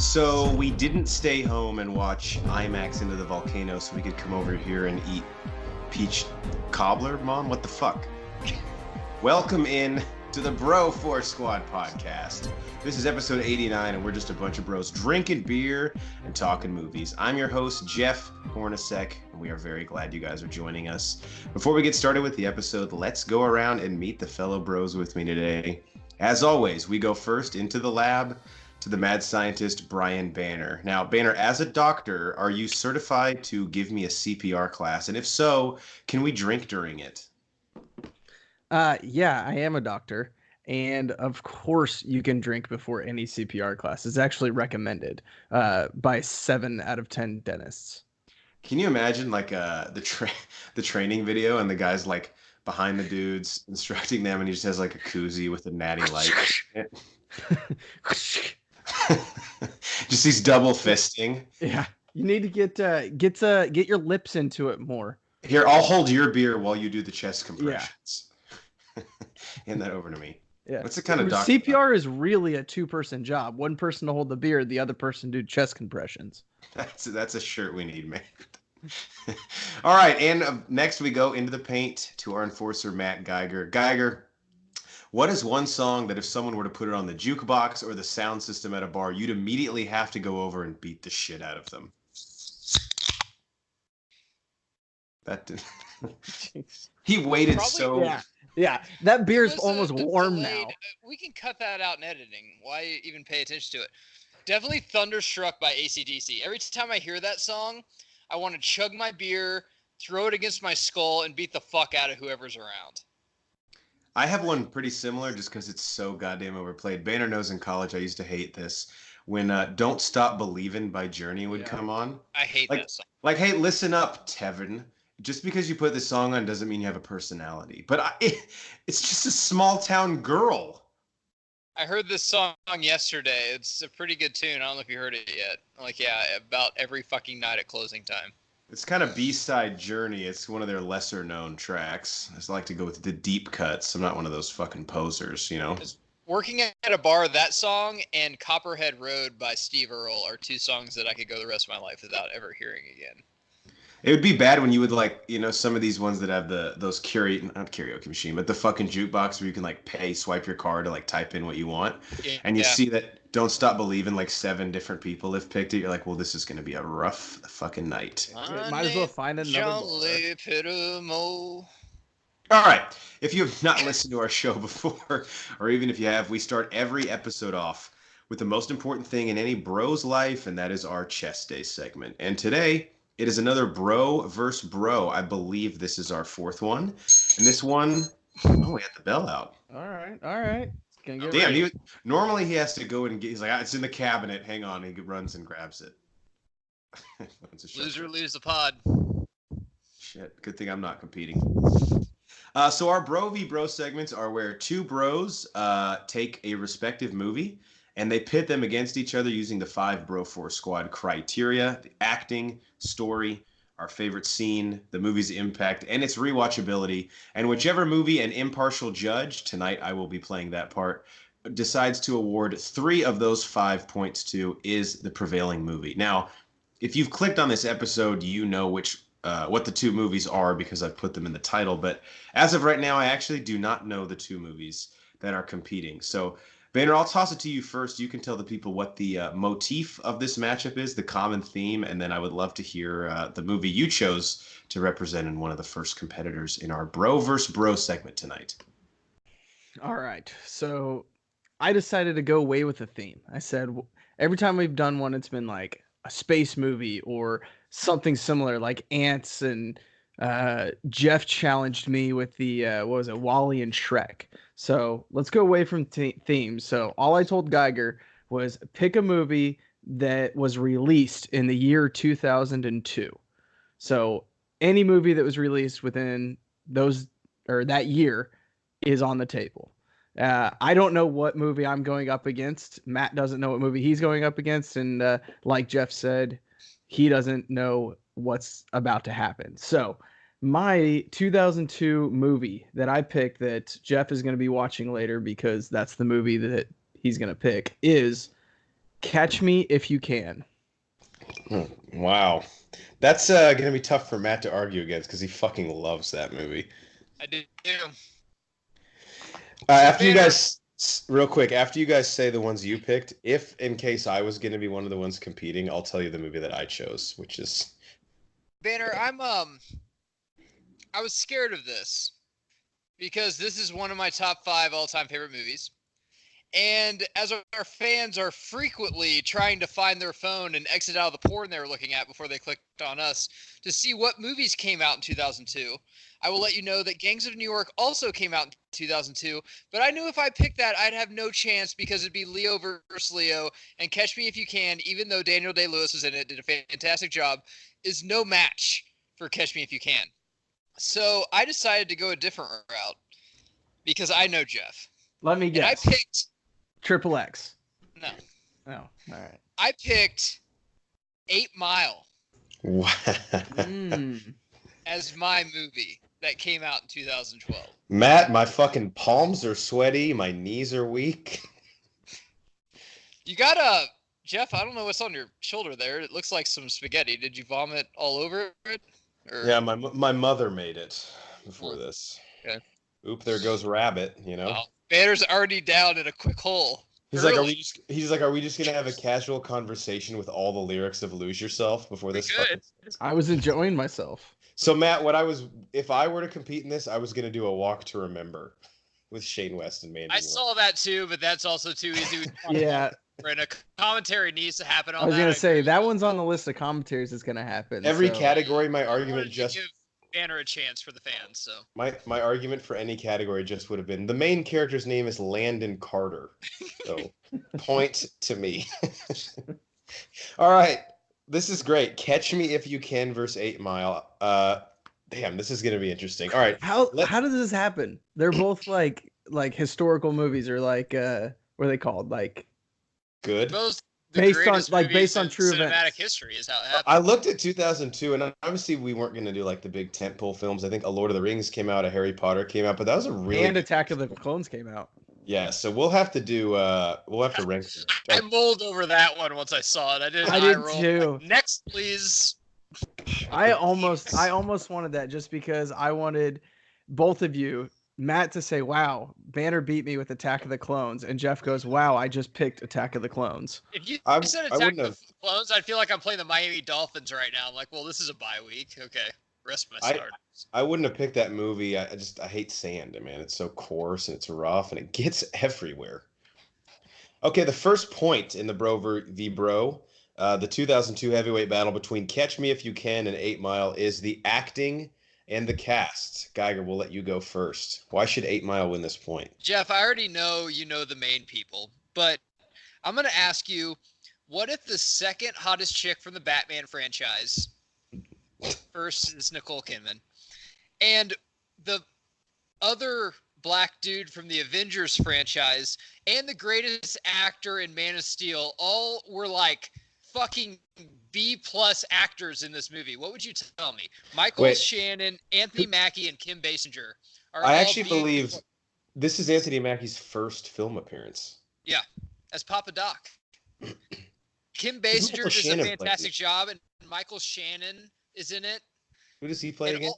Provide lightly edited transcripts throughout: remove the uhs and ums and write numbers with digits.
So we didn't stay home and watch IMAX Into the Volcano so we could come over here and eat peach cobbler, Mom? What the fuck? Welcome in to the Bro Force Squad podcast. This is episode 89 and we're just a bunch of bros drinking beer and talking movies. I'm your host, Jeff Hornacek, and we are very glad you guys are joining us. Before we get started with the episode, let's go around and meet the fellow bros with me today. As always, we go first into the lab to the mad scientist, Brian Banner. Now, Banner, as a doctor, are you certified to give me a CPR class? And if so, can we drink during it? Yeah, I am a doctor. And of course, you can drink before any CPR class. It's actually recommended by 7 out of 10 dentists. Can you imagine like the training video and the guy's like behind the dudes instructing them and he just has like a koozie with a natty light? Just these double fisting. Yeah, you need to get your lips into it more. Here, I'll hold your beer while you do the chest compressions. Yeah. Hand that over to me. Yeah. What's the kind of doctor? CPR is really a two-person job. One person to hold the beer, the other person do chest compressions. That's a shirt we need, man. All right, and next we go into the paint to our enforcer, Matt Geiger. Geiger, what is one song that if someone were to put it on the jukebox or the sound system at a bar, you'd immediately have to go over and beat the shit out of them? That did. He waited Probably, so. Yeah, that beer's almost warm now. We can cut that out in editing. Why even pay attention to it? Definitely Thunderstruck by AC/DC. Every time I hear that song, I want to chug my beer, throw it against my skull, and beat the fuck out of whoever's around. I have one pretty similar just because it's so goddamn overplayed. Banner knows in college I used to hate this. When Don't Stop Believin' by Journey would come on. I hate that song. Like, hey, listen up, Tevin. Just because you put this song on doesn't mean you have a personality. But it's just a small town girl. I heard this song yesterday. It's a pretty good tune. I don't know if you heard it yet. About every fucking night at closing time. It's kind of B-side Journey. It's one of their lesser known tracks. I just like to go with the deep cuts. I'm not one of those fucking posers, you know? Working at a bar, that song and Copperhead Road by Steve Earle are two songs that I could go the rest of my life without ever hearing again. It would be bad when you would like, you know, some of these ones that have those not karaoke machine, but the fucking jukebox where you can like swipe your card to like type in what you want. Yeah. And you see that Don't Stop Believin' like 7 different people have picked it. You're like, well, this is going to be a rough fucking night. Might as well find another All right. If you have not listened to our show before, or even if you have, we start every episode off with the most important thing in any bro's life, and that is our Chest Day segment. And today, it is another bro versus bro. I believe this is our 4th one. And this one, we had the bell out. All right. Damn, normally he has to go and he's like, it's in the cabinet. Hang on. He runs and grabs it. Loser lose the pod. Shit. Good thing I'm not competing. So our Bro v Bro segments are where 2 bros take a respective movie and they pit them against each other using the 5 Bro Force Squad criteria: the acting, story, our favorite scene, the movie's impact, and its rewatchability. And whichever movie an impartial judge, tonight I will be playing that part, decides to award 3 of those 5 points to is the prevailing movie. Now, if you've clicked on this episode, you know what the 2 movies are because I've put them in the title. But as of right now, I actually do not know the 2 movies that are competing. So, Banner, I'll toss it to you first. You can tell the people what the motif of this matchup is, the common theme, and then I would love to hear the movie you chose to represent in one of the first competitors in our Bro vs. Bro segment tonight. All right. So I decided to go away with the theme. I said every time we've done one, it's been like a space movie or something similar like Ants, and Jeff challenged me with the Wall-E and Shrek. So let's go away from themes. So all I told Geiger was pick a movie that was released in the year 2002. So any movie that was released within that year is on the table. I don't know what movie I'm going up against. Matt doesn't know what movie he's going up against. And like Jeff said, he doesn't know what's about to happen. So my 2002 movie that I picked that Jeff is going to be watching later because that's the movie that he's going to pick is Catch Me If You Can. Wow. That's going to be tough for Matt to argue against because he fucking loves that movie. I do. After you Banner- guys, real quick, after you guys say the ones you picked, if in case I was going to be one of the ones competing, I'll tell you the movie that I chose, which is Banner, I was scared of this because this is one of my top 5 all-time favorite movies. And as our fans are frequently trying to find their phone and exit out of the porn they were looking at before they clicked on us to see what movies came out in 2002, I will let you know that Gangs of New York also came out in 2002, but I knew if I picked that, I'd have no chance because it'd be Leo versus Leo, and Catch Me If You Can, even though Daniel Day-Lewis was in it, did a fantastic job, is no match for Catch Me If You Can. So I decided to go a different route because I know Jeff. Let me And guess. I picked... Triple X. No. Oh, all right. I picked 8 Mile wow. as my movie that came out in 2012. Matt, my fucking palms are sweaty, my knees are weak. You got Jeff, I don't know what's on your shoulder there. It looks like some spaghetti. Did you vomit all over it? Or... Yeah, my mother made it before this. Okay. Oop, there goes Rabbit, you know. Wow. Banner's already down in a quick hole. He's like, are we just gonna have a casual conversation with all the lyrics of Lose Yourself before this? I was enjoying myself. So Matt, if I were to compete in this, I was gonna do a Walk to Remember with Shane West and Mandy. I saw that too, but that's also too easy. Yeah. And a commentary needs to happen on that. I was gonna say that one's on the list of commentaries that's gonna happen. Every so. category, my argument just give Banner a chance for the fans. So my argument for any category just would have been the main character's name is Landon Carter. So point to me. All right. This is great. Catch Me If You Can versus 8 Mile. Damn, this is gonna be interesting. All right. How does this happen? They're both like historical movies or like what are they called? Like good. Both based on true cinematic events. history is how it happened. I looked at 2002, and obviously we weren't going to do like the big tentpole films. I think A Lord of the Rings came out, a Harry Potter came out, but that was a really and Attack of the Clones came out. Yeah, so we'll have to do we'll have to rank. I mulled over that one once I saw it. I did too. Like, next, please. I almost wanted that just because I wanted both of you, Matt, to say, "Wow, Banner beat me with Attack of the Clones," and Jeff goes, "Wow, I just picked Attack of the Clones." If you said Attack of the Clones, I'd feel like I'm playing the Miami Dolphins right now. I'm like, well, this is a bye week. Okay, rest my starters. I wouldn't have picked that movie. I hate sand, man. It's so coarse and it's rough and it gets everywhere. Okay, the first point in the Bro v Bro, the 2002 heavyweight battle between Catch Me If You Can and 8 Mile is the acting and the cast. Geiger, we'll let you go first. Why should 8 Mile win this point? Jeff, I already know you know the main people, but I'm going to ask you, what if the second hottest chick from the Batman franchise, first is Nicole Kidman, and the other black dude from the Avengers franchise and the greatest actor in Man of Steel all were like fucking B-plus actors in this movie? What would you tell me? Michael Shannon, Anthony Mackie, and Kim Basinger are I actually believe this is Anthony Mackie's first film appearance. Yeah, as Papa Doc. Kim Basinger does a fantastic job, and Michael Shannon is in it. Who does he play again?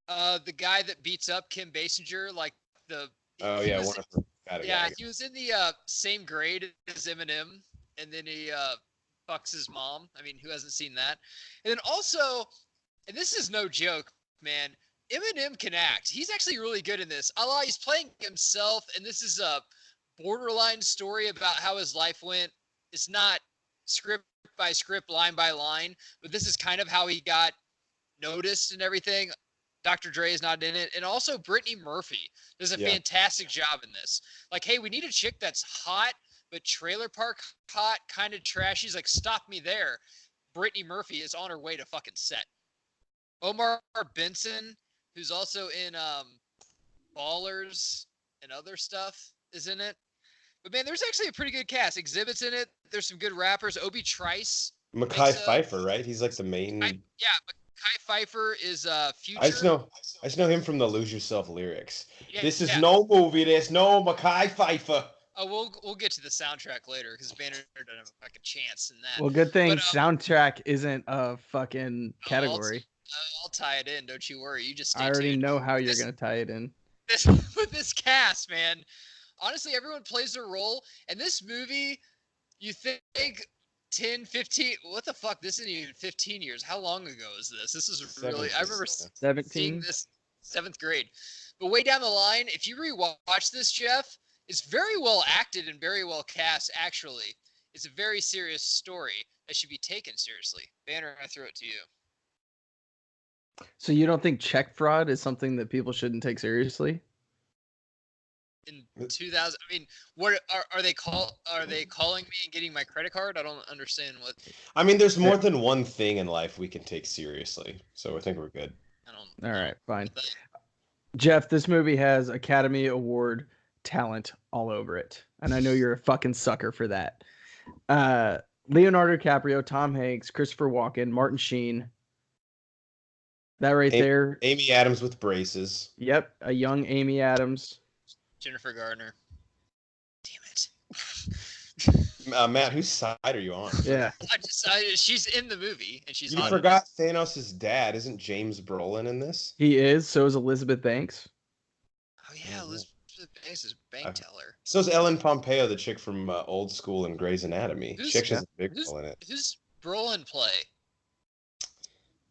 The guy that beats up Kim Basinger, like the. Oh yeah, he was in the same grade as Eminem, and then he fucks his mom. I mean, who hasn't seen that? And then also, and this is no joke, man. Eminem can act. He's actually really good in this. Allah, he's playing himself, and this is a borderline story about how his life went. It's not script by script, line by line, but this is kind of how he got noticed and everything. Dr. Dre is not in it. And also Brittany Murphy does a fantastic job in this. Like, hey, we need a chick that's hot, but trailer park hot, kind of trashy. He's like, stop me there. Brittany Murphy is on her way to fucking set. Omar Benson, who's also in Ballers and other stuff, is in it. But man, there's actually a pretty good cast. Exhibit's in it. There's some good rappers. Obi Trice. Mekhi Phifer, right? He's like the main. Mekhi Phifer is Future. I just know him from the Lose Yourself lyrics. Yeah, this is no movie. There's no Mekhi Phifer. We'll get to the soundtrack later because Banner doesn't have like a chance in that. Well, good thing But, soundtrack isn't a fucking I'll, category. I'll tie it in. Don't you worry. You just stay I already tuned. know how you're gonna tie it in. With this cast, man. Honestly, everyone plays their role, and this movie, you think 10, 15, what the fuck? This isn't even 15 years. How long ago is this? This is really, I remember 17. seeing this 7th grade. But way down the line, if you rewatch this, Jeff, it's very well acted and very well cast, actually. It's a very serious story that should be taken seriously. Banner, I throw it to you. So you don't think check fraud is something that people shouldn't take seriously? In 2000, I mean, what are they calling me and getting my credit card? I don't understand what. I mean, there's more than one thing in life we can take seriously, so I think we're good. All right, fine. Jeff, this movie has Academy Award talent all over it, and I know you're a fucking sucker for that. Leonardo DiCaprio, Tom Hanks, Christopher Walken, Martin Sheen. That right there. Amy Adams with braces. Yep, a young Amy Adams. Jennifer Garner. Damn it. Matt, whose side are you on? Yeah. She's in the movie, and she's. You forgot Thanos' dad. Isn't James Brolin in this? He is. So is Elizabeth Banks. Oh yeah, Elizabeth Banks is bank teller. So is Ellen Pompeo, the chick from Old School and Grey's Anatomy. She actually has a big role in it. Who's Brolin play?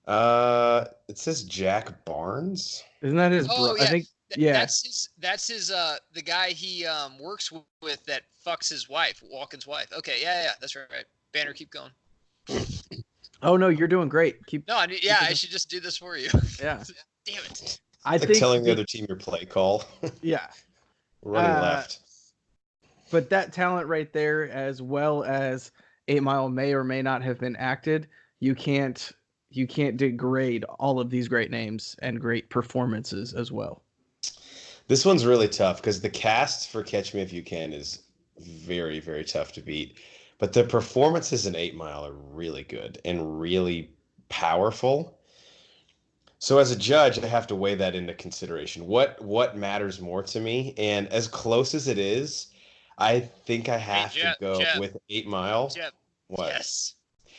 It says Jack Barnes. Isn't that his? Oh, yeah. I think. Yeah. That's his. The guy he works with that fucks his wife, Walken's wife. Okay, yeah, that's right. Banner, keep going. Oh no, you're doing great. I should just do this for you. Yeah. Damn it. I think telling the other team your play call. Yeah. Running left. But that talent right there, as well as 8 Mile may or may not have been acted, you can't degrade all of these great names and great performances as well. This one's really tough because the cast for Catch Me If You Can is very, very tough to beat. But the performances in 8 Mile are really good and really powerful. So as a judge, I have to weigh that into consideration. What matters more to me? And as close as it is, I think I have to go with 8 Mile. Jeff, what? Yes.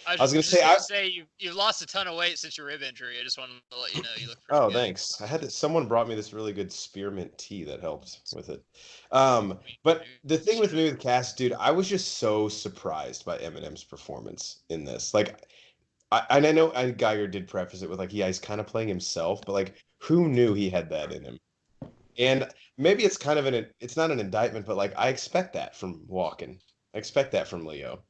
I was going to say you've lost a ton of weight since your rib injury. I just wanted to let you know you look pretty good. Thanks. Someone brought me this really good spearmint tea that helped with it. But the thing with me with cast, dude, I was just so surprised by Eminem's performance in this. Like, I know Geiger did preface it with like, yeah, he's kind of playing himself, but like, who knew he had that in him? And maybe it's kind of it's not an indictment, but like, I expect that from Walken. I expect that from Leo.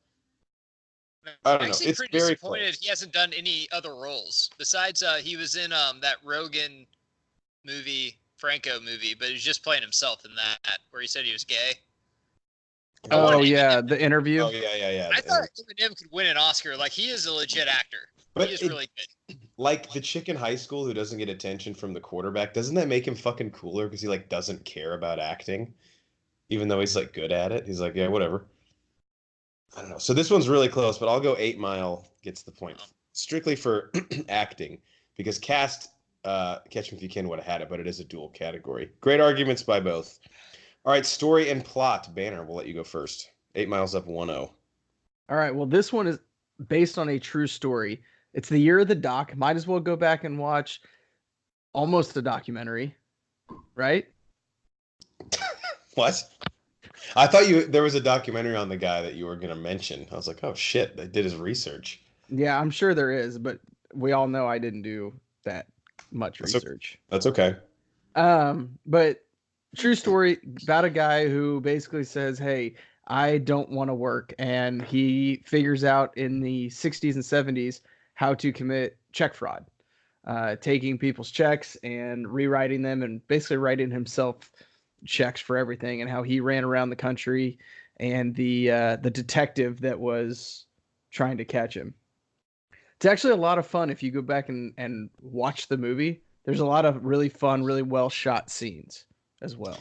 I don't know. It's pretty very disappointed close. he hasn't done any other roles besides he was in that Rogan movie, Franco movie, but he was just playing himself in that where he said he was gay. Oh yeah, the interview. Oh yeah. I thought Eminem could win an Oscar. Like he is a legit actor. But he is really good. Like the chick in high school who doesn't get attention from the quarterback, doesn't that make him fucking cooler because he like doesn't care about acting, even though he's like good at it? He's like, yeah, whatever. I don't know. So this one's really close, but I'll go 8 Mile gets the point strictly for acting because cast Catch Me If You Can would have had it, but it is a dual category. Great arguments by both. All right, story and plot. Banner, we'll let you go first. 8 Mile's up 1-0. All right. Well, this one is based on a true story. It's the year of the doc. Might as well go back and watch almost a documentary, right? What? I thought there was a documentary on the guy that you were going to mention. I was like, oh shit, they did his research. Yeah, I'm sure there is, but we all know I didn't do that much research. That's okay. But true story about a guy who basically says, hey, I don't want to work. And he figures out in the 60s and 70s how to commit check fraud, taking people's checks and rewriting them and basically writing himself checks for everything, and how he ran around the country and the detective that was trying to catch him. It's actually a lot of fun if you go back and watch the movie. There's a lot of really fun, really well shot scenes as well.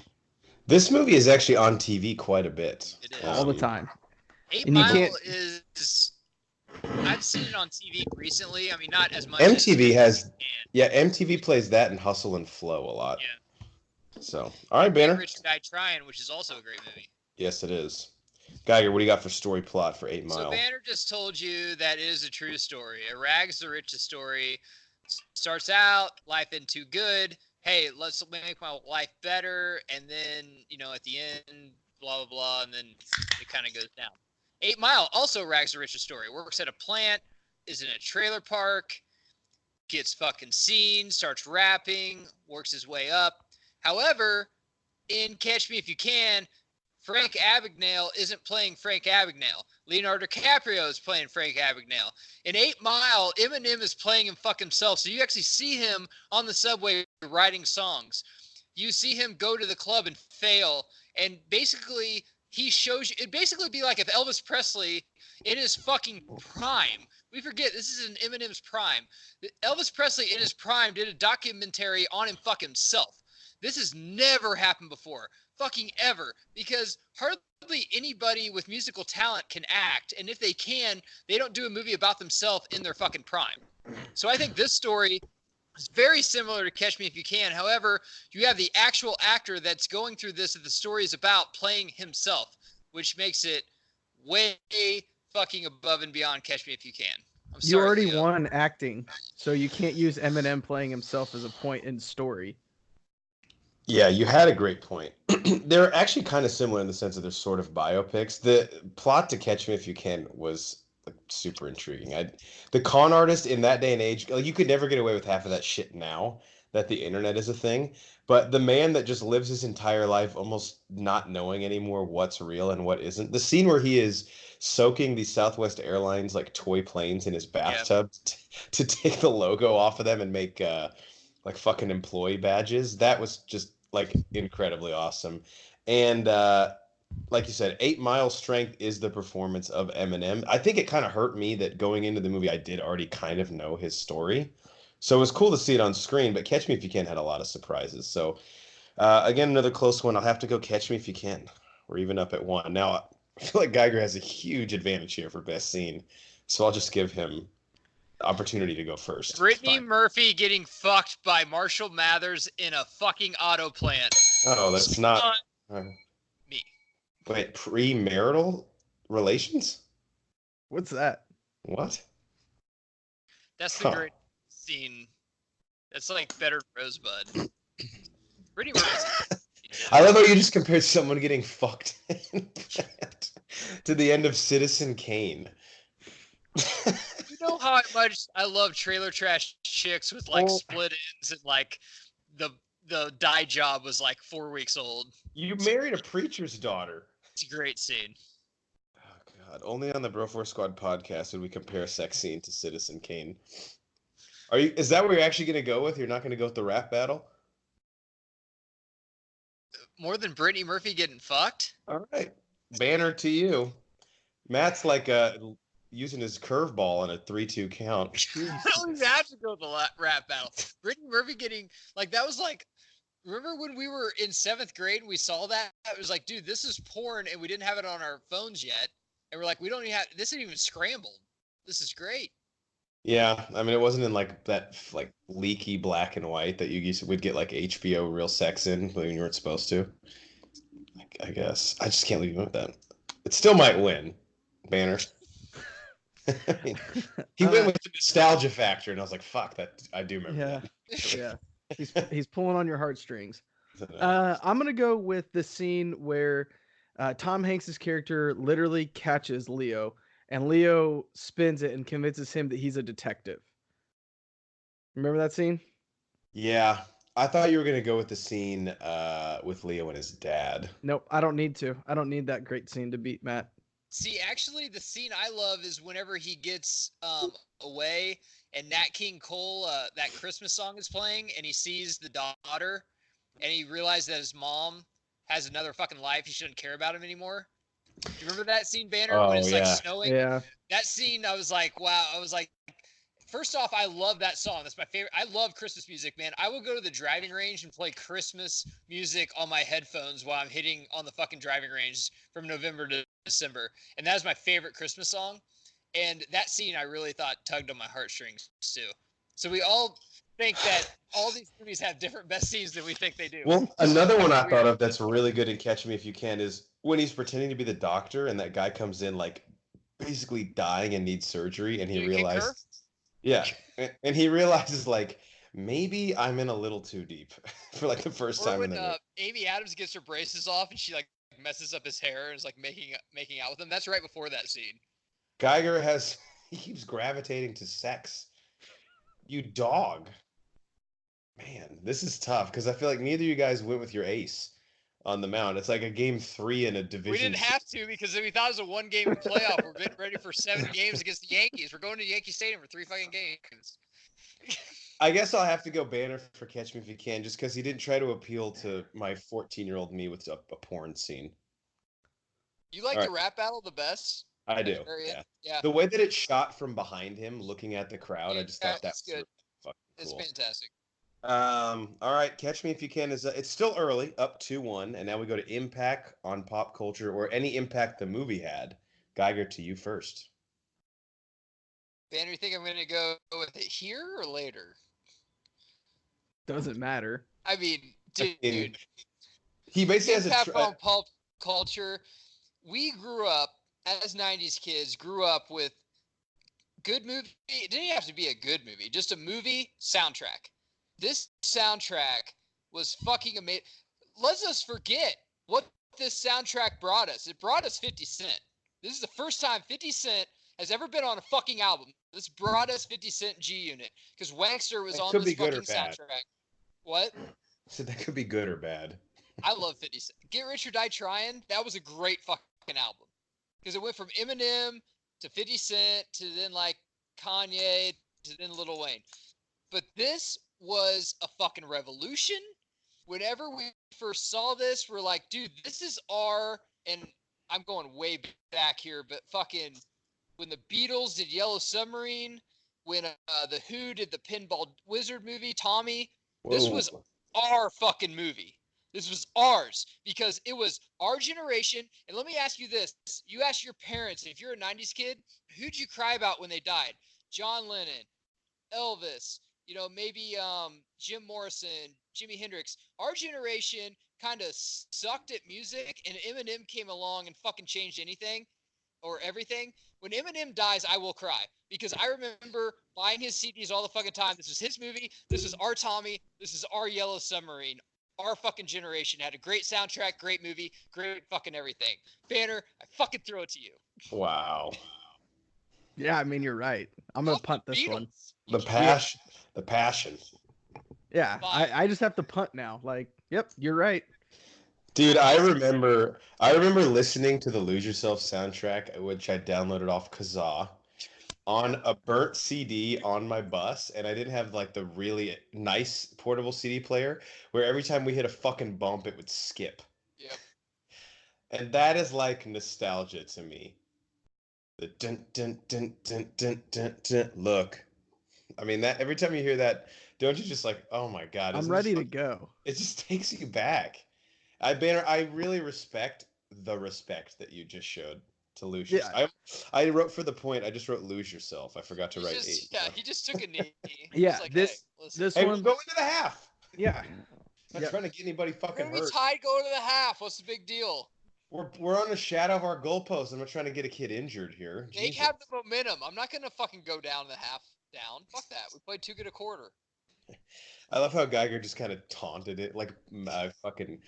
This movie is actually on TV quite a bit. It is. All the time. 8 Mile is... I've seen it on TV recently. I mean, not as much. MTV plays that and Hustle and Flow a lot. Yeah. So, all right, Banner. Rich Guy Trying, which is also a great movie. Yes, it is. Geiger, what do you got for story plot for 8 So Mile? Banner just told you that it is a true story. A rags to riches story. Starts out, life isn't too good. Hey, let's make my life better. And then, at the end, blah, blah, blah. And then it kind of goes down. 8 Mile, also rags to riches story. Works at a plant, is in a trailer park, gets fucking seen, starts rapping, works his way up. However, in Catch Me If You Can, Frank Abagnale isn't playing Frank Abagnale. Leonardo DiCaprio is playing Frank Abagnale. In 8 Mile, Eminem is playing him fuck himself. So you actually see him on the subway writing songs. You see him go to the club and fail. And basically, he shows you. It'd basically be like if Elvis Presley, in his fucking prime, we forget this is in Eminem's prime. Elvis Presley, in his prime, did a documentary on him fuck himself. This has never happened before. Fucking ever. Because hardly anybody with musical talent can act. And if they can, they don't do a movie about themselves in their fucking prime. So I think this story is very similar to Catch Me If You Can. However, you have the actual actor that's going through this that the story is about playing himself, which makes it way fucking above and beyond Catch Me If You Can. I'm sorry, You already Leo. won acting, so you can't use Eminem playing himself as a point in story. Yeah, you had a great point. They're actually kind of similar in the sense that they're sort of biopics. The plot to Catch Me If You Can was like, super intriguing. The con artist in that day and age, like you could never get away with half of that shit now that the internet is a thing. But the man that just lives his entire life almost not knowing anymore what's real and what isn't. The scene where he is soaking the Southwest Airlines like toy planes in his bathtub to take the logo off of them and make like fucking employee badges. That was just like incredibly awesome. And like you said, 8 Mile strength is the performance of Eminem. I think it kind of hurt me that going into the movie, I did already kind of know his story. So it was cool to see it on screen, but Catch Me If You Can had a lot of surprises. So again, another close one. I'll have to go Catch Me If You Can. We're even up at 1. Now, I feel like Geiger has a huge advantage here for best scene. So I'll just give him opportunity to go first. Brittany Murphy getting fucked by Marshall Mathers in a fucking auto plant. Oh, that's not me. Wait, premarital relations? What's that? What? That's the great scene. That's like better than Rosebud. Brittany Murphy. I love how you just compared someone getting fucked to the end of Citizen Kane. You know how much I love trailer trash chicks with like split ends and like the dye job was like 4 weeks old. You married a preacher's daughter. It's a great scene. Oh God! Only on the Bro Force Squad podcast would we compare a sex scene to Citizen Kane. Is that where you're actually going to go with? You're not going to go with the rap battle? More than Brittany Murphy getting fucked? All right. Banner to you. Matt's like using his curveball in a 3-2 count. I don't even have to go with the rap battle. Brittany Murphy getting like that was like. Remember when we were in 7th grade and we saw that? It was like, dude, this is porn, and we didn't have it on our phones yet. And we're like, we don't even have this. Isn't even scrambled. This is great. Yeah, I mean, it wasn't in like that like leaky black and white that you would get like HBO real sex in when you weren't supposed to. I guess I just can't leave you with that. It still might win, Banner. I mean, he went with the nostalgia factor, and I was like, "Fuck that!" I do remember that. Yeah. He's pulling on your heartstrings. I'm gonna go with the scene where Tom Hanks's character literally catches Leo, and Leo spins it and convinces him that he's a detective. Remember that scene? Yeah, I thought you were gonna go with the scene with Leo and his dad. Nope, I don't need to. I don't need that great scene to beat Matt. See, actually, the scene I love is whenever he gets away and Nat King Cole, that Christmas song is playing, and he sees the daughter, and he realizes that his mom has another fucking life. He shouldn't care about him anymore. Do you remember that scene, Banner, when it's like snowing? Yeah. That scene, I was like, wow. I was like, first off, I love that song. That's my favorite. I love Christmas music, man. I will go to the driving range and play Christmas music on my headphones while I'm hitting on the fucking driving range from November to December. And that is my favorite Christmas song. And that scene I really thought tugged on my heartstrings too. So we all think that all these movies have different best scenes than we think they do. Well, another one I thought of that's really good in Catch Me If You Can is when he's pretending to be the doctor and that guy comes in like basically dying and needs surgery and he Did it kick her? realizes yeah, and he realizes like maybe I'm in a little too deep for like the first Or time in when the movie. Amy Adams gets her braces off and she like messes up his hair and is like making out with him. That's right before that scene. Geiger has he keeps gravitating to sex. You dog. Man, this is tough because I feel like neither of you guys went with your ace on the mound. It's like a game 3 in a We division. didn't have to because we thought it was a one-game playoff. We're getting ready for 7 games against the Yankees. We're going to Yankee Stadium for 3 fucking games. I guess I'll have to go Banner for Catch Me If You Can, just because he didn't try to appeal to my 14-year-old me with a porn scene. You like All the right. rap battle the best? I At the do. very Yeah. end? Yeah. The way that it shot from behind him, looking at the crowd, I just Yeah, thought that it's was really good. fucking It's cool. fantastic. All right, Catch Me If You Can is it's still early, up 2-1, and now we go to impact on pop culture or any impact the movie had. Geiger, to you first. Banner, you think I'm going to go with it here or later? Doesn't matter. I mean, dude. He basically has impact on pop culture. We grew up as 90s kids, grew up with good movie. It didn't have to be a good movie, just a movie soundtrack. This soundtrack was fucking amazing. Let's us forget what this soundtrack brought us. It brought us 50 Cent. This is the first time 50 Cent has ever been on a fucking album. This brought us 50 Cent G-Unit because Wankster was on this fucking soundtrack. What? So that could be good or bad. I love 50 Cent. Get Rich or Die Trying, that was a great fucking album. Because it went from Eminem to 50 Cent to then like Kanye to then Lil Wayne. But this was a fucking revolution. Whenever we first saw this, we're like, dude, this is and I'm going way back here, but fucking when the Beatles did Yellow Submarine, when the Who did the Pinball Wizard movie, Tommy, this was our fucking movie. This was ours because it was our generation. And let me ask you this. You ask your parents, if you're a 90s kid, who'd you cry about when they died? John Lennon, Elvis, maybe Jim Morrison, Jimi Hendrix. Our generation kind of sucked at music, and Eminem came along and fucking changed anything or everything. When Eminem dies, I will cry because I remember buying his CDs all the fucking time. This is his movie. This is our Tommy. This is our Yellow Submarine. Our fucking generation had a great soundtrack, great movie, great fucking everything. Banner, I fucking throw it to you. Wow. Yeah, I mean, you're right. I'm going to punt this one. The passion. The passion. Yeah, I just have to punt now. Like, yep, you're right. Dude, I remember listening to the Lose Yourself soundtrack, which I downloaded off Kazaa, on a burnt CD on my bus, and I didn't have like the really nice portable CD player where every time we hit a fucking bump, it would skip. Yep. And that is like nostalgia to me. The dun dun dun dun dun dun dun. Look, I mean that every time you hear that, don't you just like, oh my god? I'm ready to go. It just takes you back. I really respect the respect that you just showed to Lose Yourself. I wrote for the point. I just wrote Lose Yourself. I forgot to write 8. Yeah, he just took a knee. Yeah, like, this hey, one. we're going to the half. Yeah. I'm not trying to get anybody fucking hurt. We tied going to the half. What's the big deal? We're on the shadow of our goalpost. I'm not trying to get a kid injured here. They have the momentum. I'm not gonna fucking go down the half down. Fuck that. We played too good a quarter. I love how Geiger just kind of taunted it like a fucking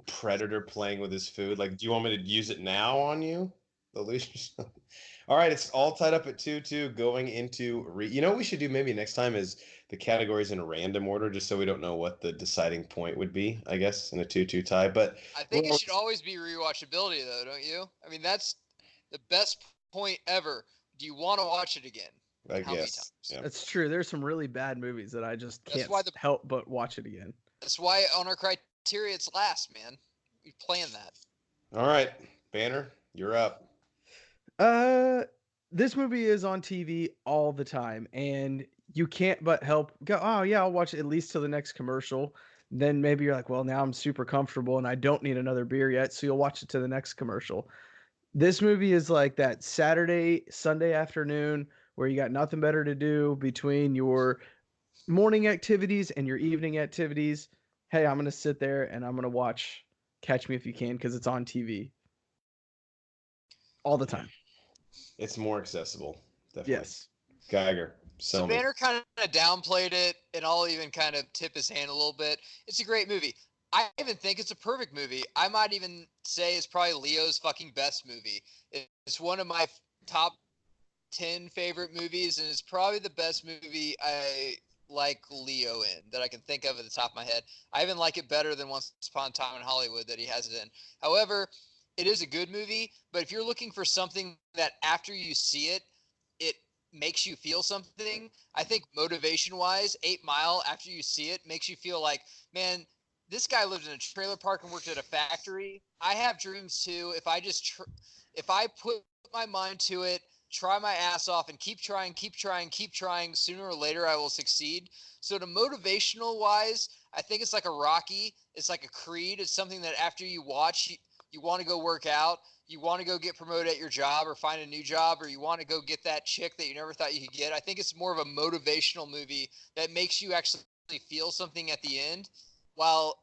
predator playing with his food. Like, do you want me to use it now on you? The Lose. All right, it's all tied up at 2-2 going into what we should do maybe next time is the categories in a random order just so we don't know what the deciding point would be, I guess, in a 2-2 tie. But I think it should always be rewatchability though, don't you? I mean, that's the best point ever. Do you want to watch it again? I guess. Yeah. That's true. There's some really bad movies that I just can't help but watch it again. That's why on our criteria it's last, man. We planned that. All right, Banner, you're up. This movie is on TV all the time, and you can't but help go, oh yeah, I'll watch it at least till the next commercial. Then maybe you're like, well, now I'm super comfortable and I don't need another beer yet, so you'll watch it to the next commercial. This movie is like that Saturday, Sunday afternoon where you got nothing better to do between your morning activities and your evening activities. Hey, I'm going to sit there and I'm going to watch Catch Me If You Can because it's on TV. all the time. It's more accessible, definitely. Yes. Geiger, So sell me. Banner kind of downplayed it, and I'll even kind of tip his hand a little bit. It's a great movie. I even think it's a perfect movie. I might even say it's probably Leo's fucking best movie. It's one of my top 10 favorite movies, and it's probably the best movie I like Leo in that I can think of at the top of my head. I even like it better than Once Upon a Time in Hollywood that he has it in. However, it is a good movie, but if you're looking for something that after you see it, it makes you feel something, I think motivation wise, 8 Mile, after you see it, makes you feel like, man, this guy lived in a trailer park and worked at a factory. I have dreams too. If I put my mind to it, try my ass off, and keep trying, sooner or later I will succeed. So to motivational wise, I think it's like a Rocky. It's like a Creed. It's something that after you watch, you want to go work out. You want to go get promoted at your job or find a new job, or you want to go get that chick that you never thought you could get. I think it's more of a motivational movie that makes you actually feel something at the end. While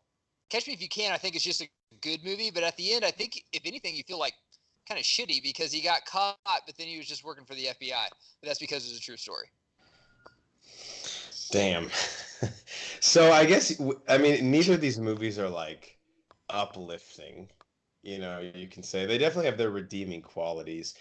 Catch Me If You Can, I think it's just a good movie, but at the end, I think if anything, you feel like kind of shitty because he got caught, but then he was just working for the FBI. But that's because it's a true story. Damn. So I guess I mean neither of these movies are like uplifting. You know, you can say they definitely have their redeeming qualities.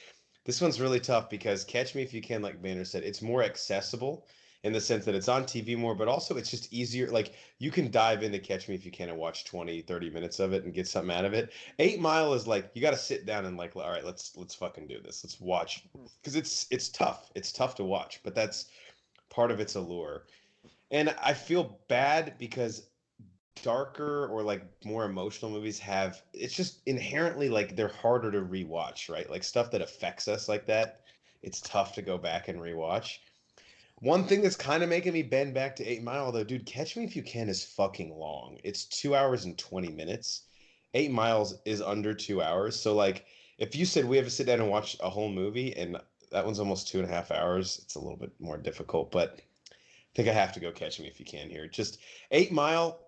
This one's really tough because Catch Me If You Can, like Banner said, it's more accessible in the sense that it's on TV more, but also it's just easier. Like you can dive into Catch Me If You Can and watch 20, 30 minutes of it and get something out of it. 8 Mile is like you got to sit down and like, all right, let's fucking do this. Let's watch because it's tough. It's tough to watch, but that's part of its allure. And I feel bad because darker or like more emotional movies have it's just inherently like they're harder to rewatch, right? Like stuff that affects us like that, it's tough to go back and rewatch. One thing that's kind of making me bend back to 8 Mile though, dude, Catch Me If You Can is fucking long. It's 2 hours and 20 minutes. 8 Miles is under 2 hours. So like if you said we have to sit down and watch a whole movie and that one's almost 2.5 hours, it's a little bit more difficult, but I think I have to go Catch Me If You Can here. Just 8 Mile,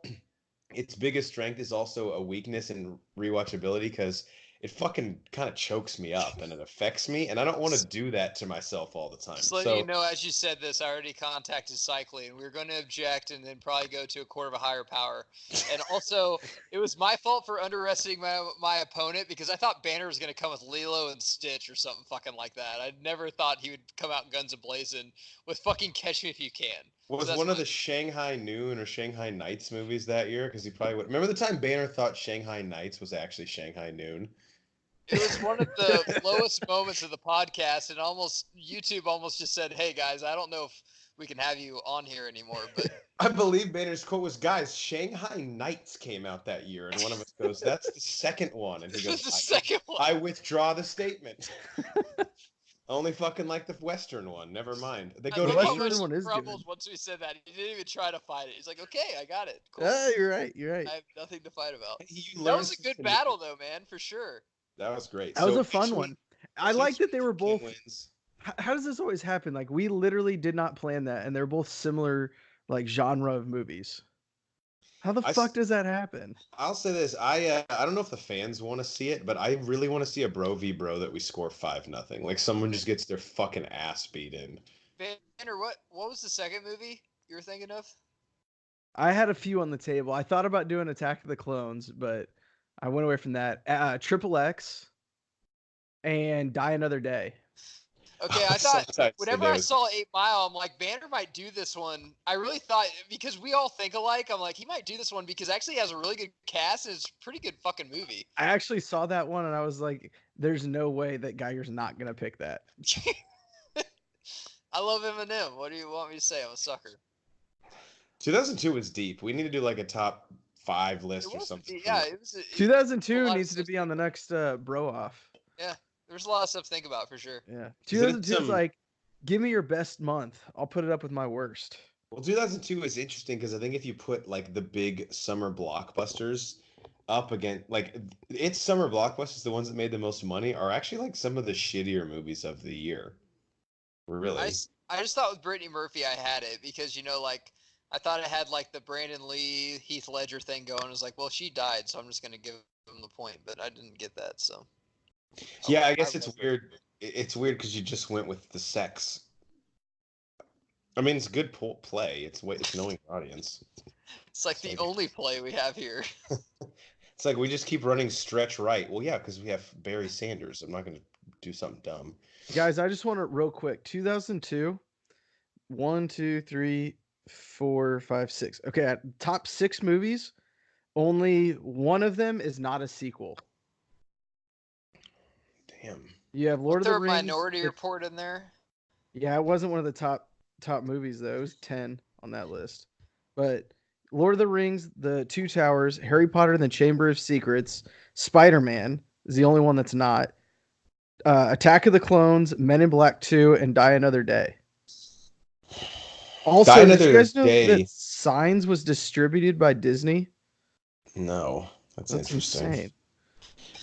its biggest strength is also a weakness in rewatchability because it fucking kind of chokes me up and it affects me, and I don't want to do that to myself all the time. Just letting you know, as you said this, I already contacted Cycling, and we were going to object and then probably go to a court of a higher power. And also, it was my fault for underestimating my opponent because I thought Banner was going to come with Lilo and Stitch or something fucking like that. I never thought he would come out guns a-blazing with fucking Catch Me If You Can. Was one of the Shanghai Noon or Shanghai Nights movies that year? Because he probably would. Remember the time Banner thought Shanghai Nights was actually Shanghai Noon? It was one of the lowest moments of the podcast, and YouTube almost just said, "Hey guys, I don't know if we can have you on here anymore." But I believe Banner's quote was, "Guys, Shanghai Nights came out that year," and one of us goes, "That's the second one," and he goes, the second one. "I withdraw the statement." Only fucking like the Western one. Never mind. They go The to Western English. one is good. Once we said that, he didn't even try to fight it. He's like, "Okay, I got it. Cool. You're right. You're right. I have nothing to fight about." He That was learns a good to- battle, though, man, for sure. That was great. That was So a fun each one. week- I each like that they week were King both. wins. How does this always happen? Like we literally did not plan that, and they're both similar like genre of movies. How the I fuck s- does that happen? I'll say this. I don't know if the fans want to see it, but I really want to see a bro v bro that we score 5-0. Like someone just gets their fucking ass beat in. Banner, what was the second movie you were thinking of? I had a few on the table. I thought about doing Attack of the Clones, but I went away from that. Triple X and Die Another Day. Okay, I thought Sometimes whenever they I do. saw 8 Mile, I'm like, Banner might do this one. I really thought, because we all think alike, I'm like, he might do this one because actually he has a really good cast and it's a pretty good fucking movie. I actually saw that one and I was like, there's no way that Geiger's not gonna pick that. I love Eminem. What do you want me to say? I'm a sucker. 2002 was deep. We need to do like a top 5 list It or was, something. yeah, it was. 2002 a lot needs of to be on the next bro off. Yeah, there's a lot of stuff to think about for sure. Yeah. Is it 2002 is some- like, give me your best month. I'll put it up with my worst. Well, 2002 is interesting because I think if you put like the big summer blockbusters up against like its summer blockbusters, the ones that made the most money are actually like some of the shittier movies of the year. Really? I just thought with Brittany Murphy I had it because like I thought it had like the Brandon Lee Heath Ledger thing going. I was like, well, she died, so I'm just gonna give him the point, but I didn't get that. So Yeah, I I guess it's love it. weird. It's weird because you just went with the sex. I mean, it's good play. It's knowing your audience. It's like It's the like only play we have here. it's like we just keep running stretch right. Well, yeah, because we have Barry Sanders. I'm not going to do something dumb. Guys, I just want to real quick. 2002, 1, 2, 3, 4, 5, 6. Okay, at top 6 movies, only one of them is not a sequel. Damn. You have Lord Wasn't of the there a Rings. Minority Report in there? Yeah, it wasn't one of the top movies though. It was 10 on that list. But Lord of the Rings, The Two Towers, Harry Potter and the Chamber of Secrets, Spider-Man is the only one that's not. Attack of the Clones, Men in Black 2, and Die Another Day. Die Also, did you Another guys know Day. that Signs was distributed by Disney? No, that's That's interesting. insane.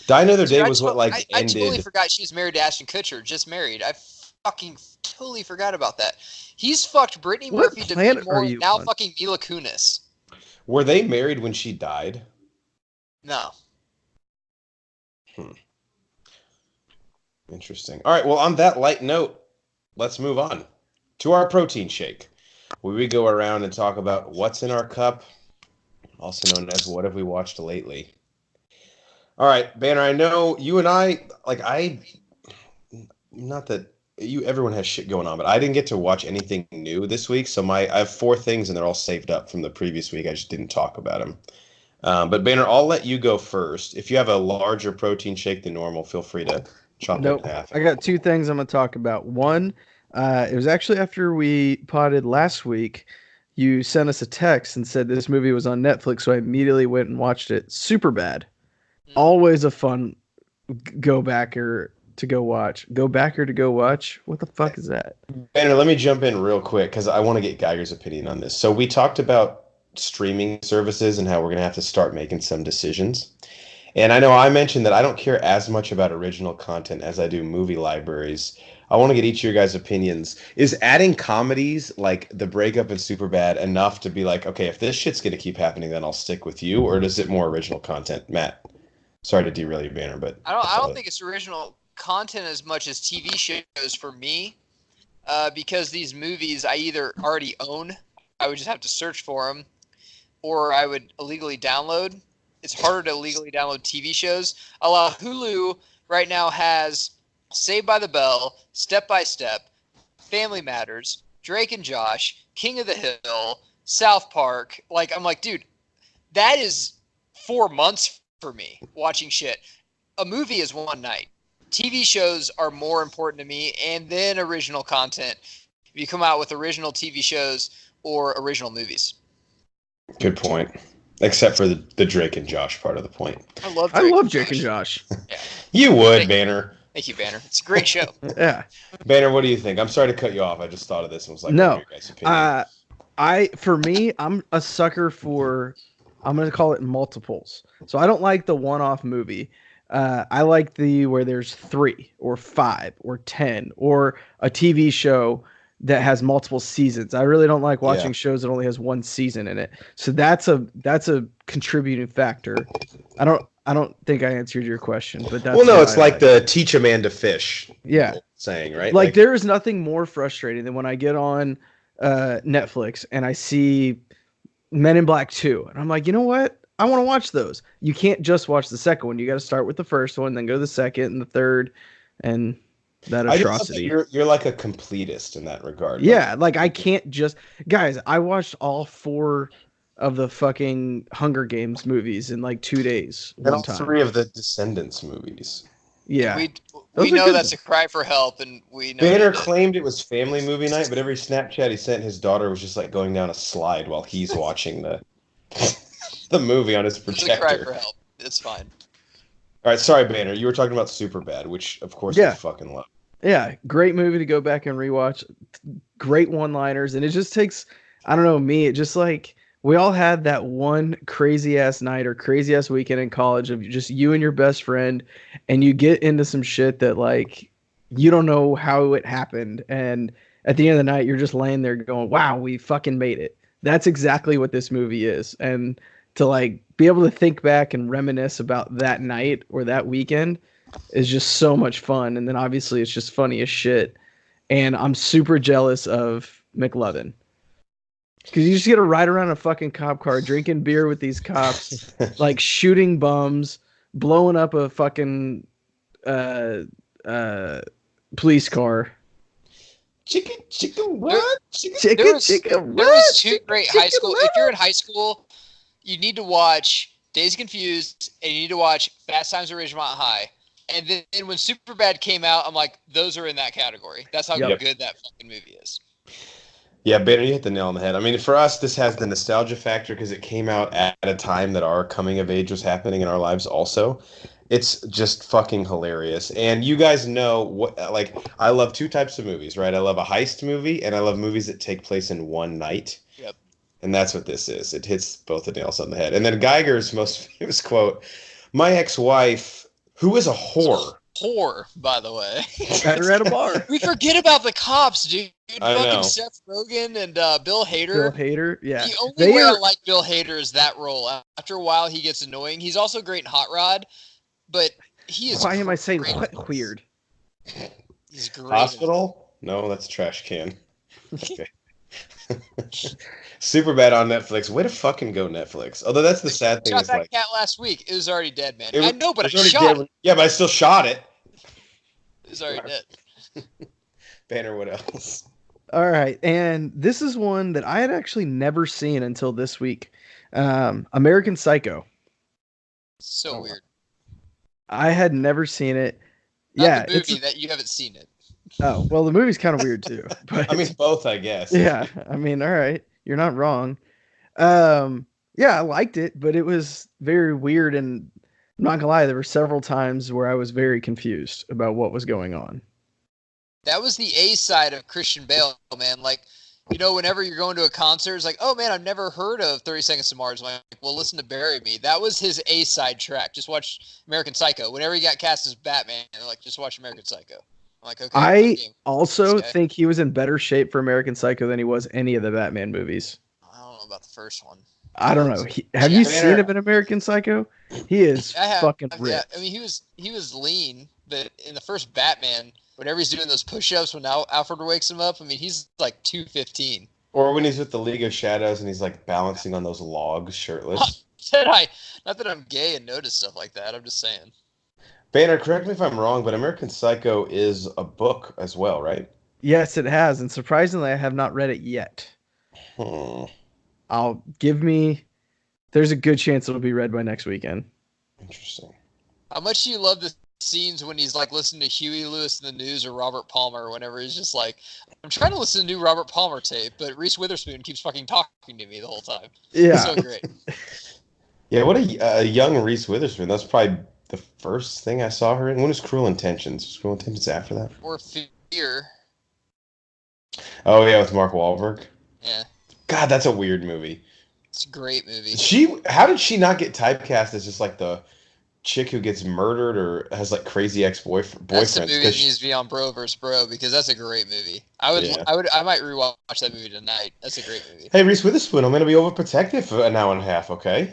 Die Another Dude, Day was what I totally ended. forgot she was married to Ashton Kutcher. Just married. I fucking totally forgot about that. He's fucked Brittany What Murphy, Demi planet are Moore, you now on? fucking Mila Kunis. Were they married when she died? No. Interesting. All right. Well, on that light note, let's move on to our protein shake, where we go around and talk about what's in our cup, also known as what have we watched lately. All right, Banner. I know you and I not that everyone has shit going on, but I didn't get to watch anything new this week. So I have 4 things and they're all saved up from the previous week. I just didn't talk about them. But Banner, I'll let you go first. If you have a larger protein shake than normal, feel free to chop it Nope. in half. I got 2 things I'm going to talk about. One, it was actually after we potted last week. You sent us a text and said this movie was on Netflix, so I immediately went and watched it. Superbad. Always a fun go backer to go watch. Go backer to go watch? What the fuck is that? Banner, let me jump in real quick because I want to get Geiger's opinion on this. So we talked about streaming services and how we're going to have to start making some decisions. And I know I mentioned that I don't care as much about original content as I do movie libraries. I want to get each of your guys' opinions. Is adding comedies like The Breakup and Superbad enough to be like, okay, if this shit's going to keep happening, then I'll stick with you? Or is it more original content? Matt, sorry to derail your Banner, but I don't think it's original content as much as TV shows for me, because these movies I either already own, I would just have to search for them, or I would illegally download. It's harder to illegally download TV shows. Hulu right now has Saved by the Bell, Step by Step, Family Matters, Drake and Josh, King of the Hill, South Park. Like, I'm like, dude, that is 4 months for me watching shit. A movie is one night. TV shows are more important to me, and then original content. If you come out with original TV shows or original movies. good point. Except for the Drake and Josh part of the point. I love Drake and Josh. Yeah. You would, Banner. Thank you, Banner. It's a great show. Yeah. Banner, what do you think? I'm sorry to cut you off. I just thought of this and was like, No. what are your guys' opinion? For me, I'm a sucker for, I'm going to call it multiples. So I don't like the one-off movie. I like the where there's 3 or 5 or 10 or a TV show that has multiple seasons. I really don't like watching shows that only has 1 season in it. So that's a contributing factor. I don't think I answered your question, but that's it's like the teach a man to fish. Yeah. Saying, right? Like there is nothing more frustrating than when I get on Netflix and I see Men in Black 2 and I'm like, you know what? I want to watch those. You can't just watch the second one. You got to start with the first one, then go to the second and the third, and that atrocity. You're like a completist in that regard. Yeah, like I can't just guys. I watched all 4 of the fucking Hunger Games movies in like 2 days. And all 3 of the Descendants movies. Yeah, we know that's a cry for help, and we know. Banner claimed it was family movie night, but every Snapchat he sent his daughter was just like going down a slide while he's watching the movie on his projector. It's a cry for help. It's fine. All right, sorry, Banner. You were talking about Superbad, which of course you fucking love. Yeah, great movie to go back and rewatch. Great one-liners, and it just takes, I don't know, me, it just like, we all had that one crazy-ass night or crazy-ass weekend in college of just you and your best friend, and you get into some shit that, like, you don't know how it happened, and at the end of the night, you're just laying there going, wow, we fucking made it. That's exactly what this movie is, and to, like, be able to think back and reminisce about that night or that weekend is just so much fun. And then obviously it's just funny as shit. And I'm super jealous of McLovin. Because you just get to ride around a fucking cop car, drinking beer with these cops, like shooting bums, blowing up a fucking police car. Chicken what? Chicken what? There was two great chicken high school. what? If you're in high school, you need to watch Days Confused and you need to watch Fast Times at Ridgemont High. And then when Superbad came out, I'm like, those are in that category. That's how Yep. good that fucking movie is. Yeah, Banner, you hit the nail on the head. I mean, for us, this has the nostalgia factor because it came out at a time that our coming of age was happening in our lives also. It's just fucking hilarious. And you guys know what, like, I love two types of movies, right? I love a heist movie and I love movies that take place in one night. Yep. And that's what this is. It hits both the nails on the head. And then Geiger's most famous quote, my ex-wife, who is a whore. Whore, by the way. Met her at a bar. We forget about the cops, dude. I Fucking know. Seth Rogen and Bill Hader. Bill Hader, yeah. The only way I like Bill Hader is that role. After a while, he gets annoying. He's also great in Hot Rod, but he is. Why am I saying great. what weird? He's great. Hospital? No, that's trash can. Okay. Superbad on Netflix. Way to fucking go, Netflix. Although that's the sad thing. Shot Is that like, cat last week. It was already dead, man. it I know, but I was already shot dead. it. Yeah, but I still shot it. It was already dead. Banner, what else? All right, and this is one that I had actually never seen until this week. American Psycho. So weird. I had never seen it. Not yeah, the movie that you haven't seen it. Oh, well, the movie's kind of weird too. But I mean, both, I guess. yeah, I mean, all right, you're not wrong. Yeah, I liked it, but it was very weird, and I'm not gonna lie, there were several times where I was very confused about what was going on. That was the A side of Christian Bale, man. Like, you know, whenever you're going to a concert, it's like, oh man, I've never heard of 30 Seconds to Mars. I'm like, well, listen to Bury Me. That was his A side track. Just watch American Psycho. Whenever he got cast as Batman, they're like, just watch American Psycho. I'm like, okay. I also think he was in better shape for American Psycho than he was any of the Batman movies. I don't know about the first one. I don't know. Have you seen him in American Psycho? He is fucking ripped. Yeah, I mean, he was lean, but in the first Batman, whenever he's doing those push-ups when Alfred wakes him up, I mean, he's like 215. Or when he's with the League of Shadows and he's like balancing on those logs shirtless. Not that I'm gay and notice stuff like that. I'm just saying. Banner, correct me if I'm wrong, but American Psycho is a book as well, right? Yes, it has, and surprisingly, I have not read it yet. There's a good chance it'll be read by next weekend. Interesting. How much do you love the scenes when he's like listening to Huey Lewis in the News or Robert Palmer, whenever he's just like, I'm trying to listen to new Robert Palmer tape, but Reese Witherspoon keeps fucking talking to me the whole time. Yeah. It's so great. Yeah, what a young Reese Witherspoon. That's probably the first thing I saw her in. When was Cruel Intentions? Was Cruel Intentions after that? Or Fear. Oh, yeah, with Mark Wahlberg. Yeah. God, that's a weird movie. It's a great movie. How did she not get typecast as just like the chick who gets murdered or has like crazy ex-boyfriends? That's the movie that needs to be on Bro vs. Bro because that's a great movie. I might rewatch that movie tonight. That's a great movie. Hey, Reese Witherspoon, I'm gonna be overprotective for an hour and a half, okay?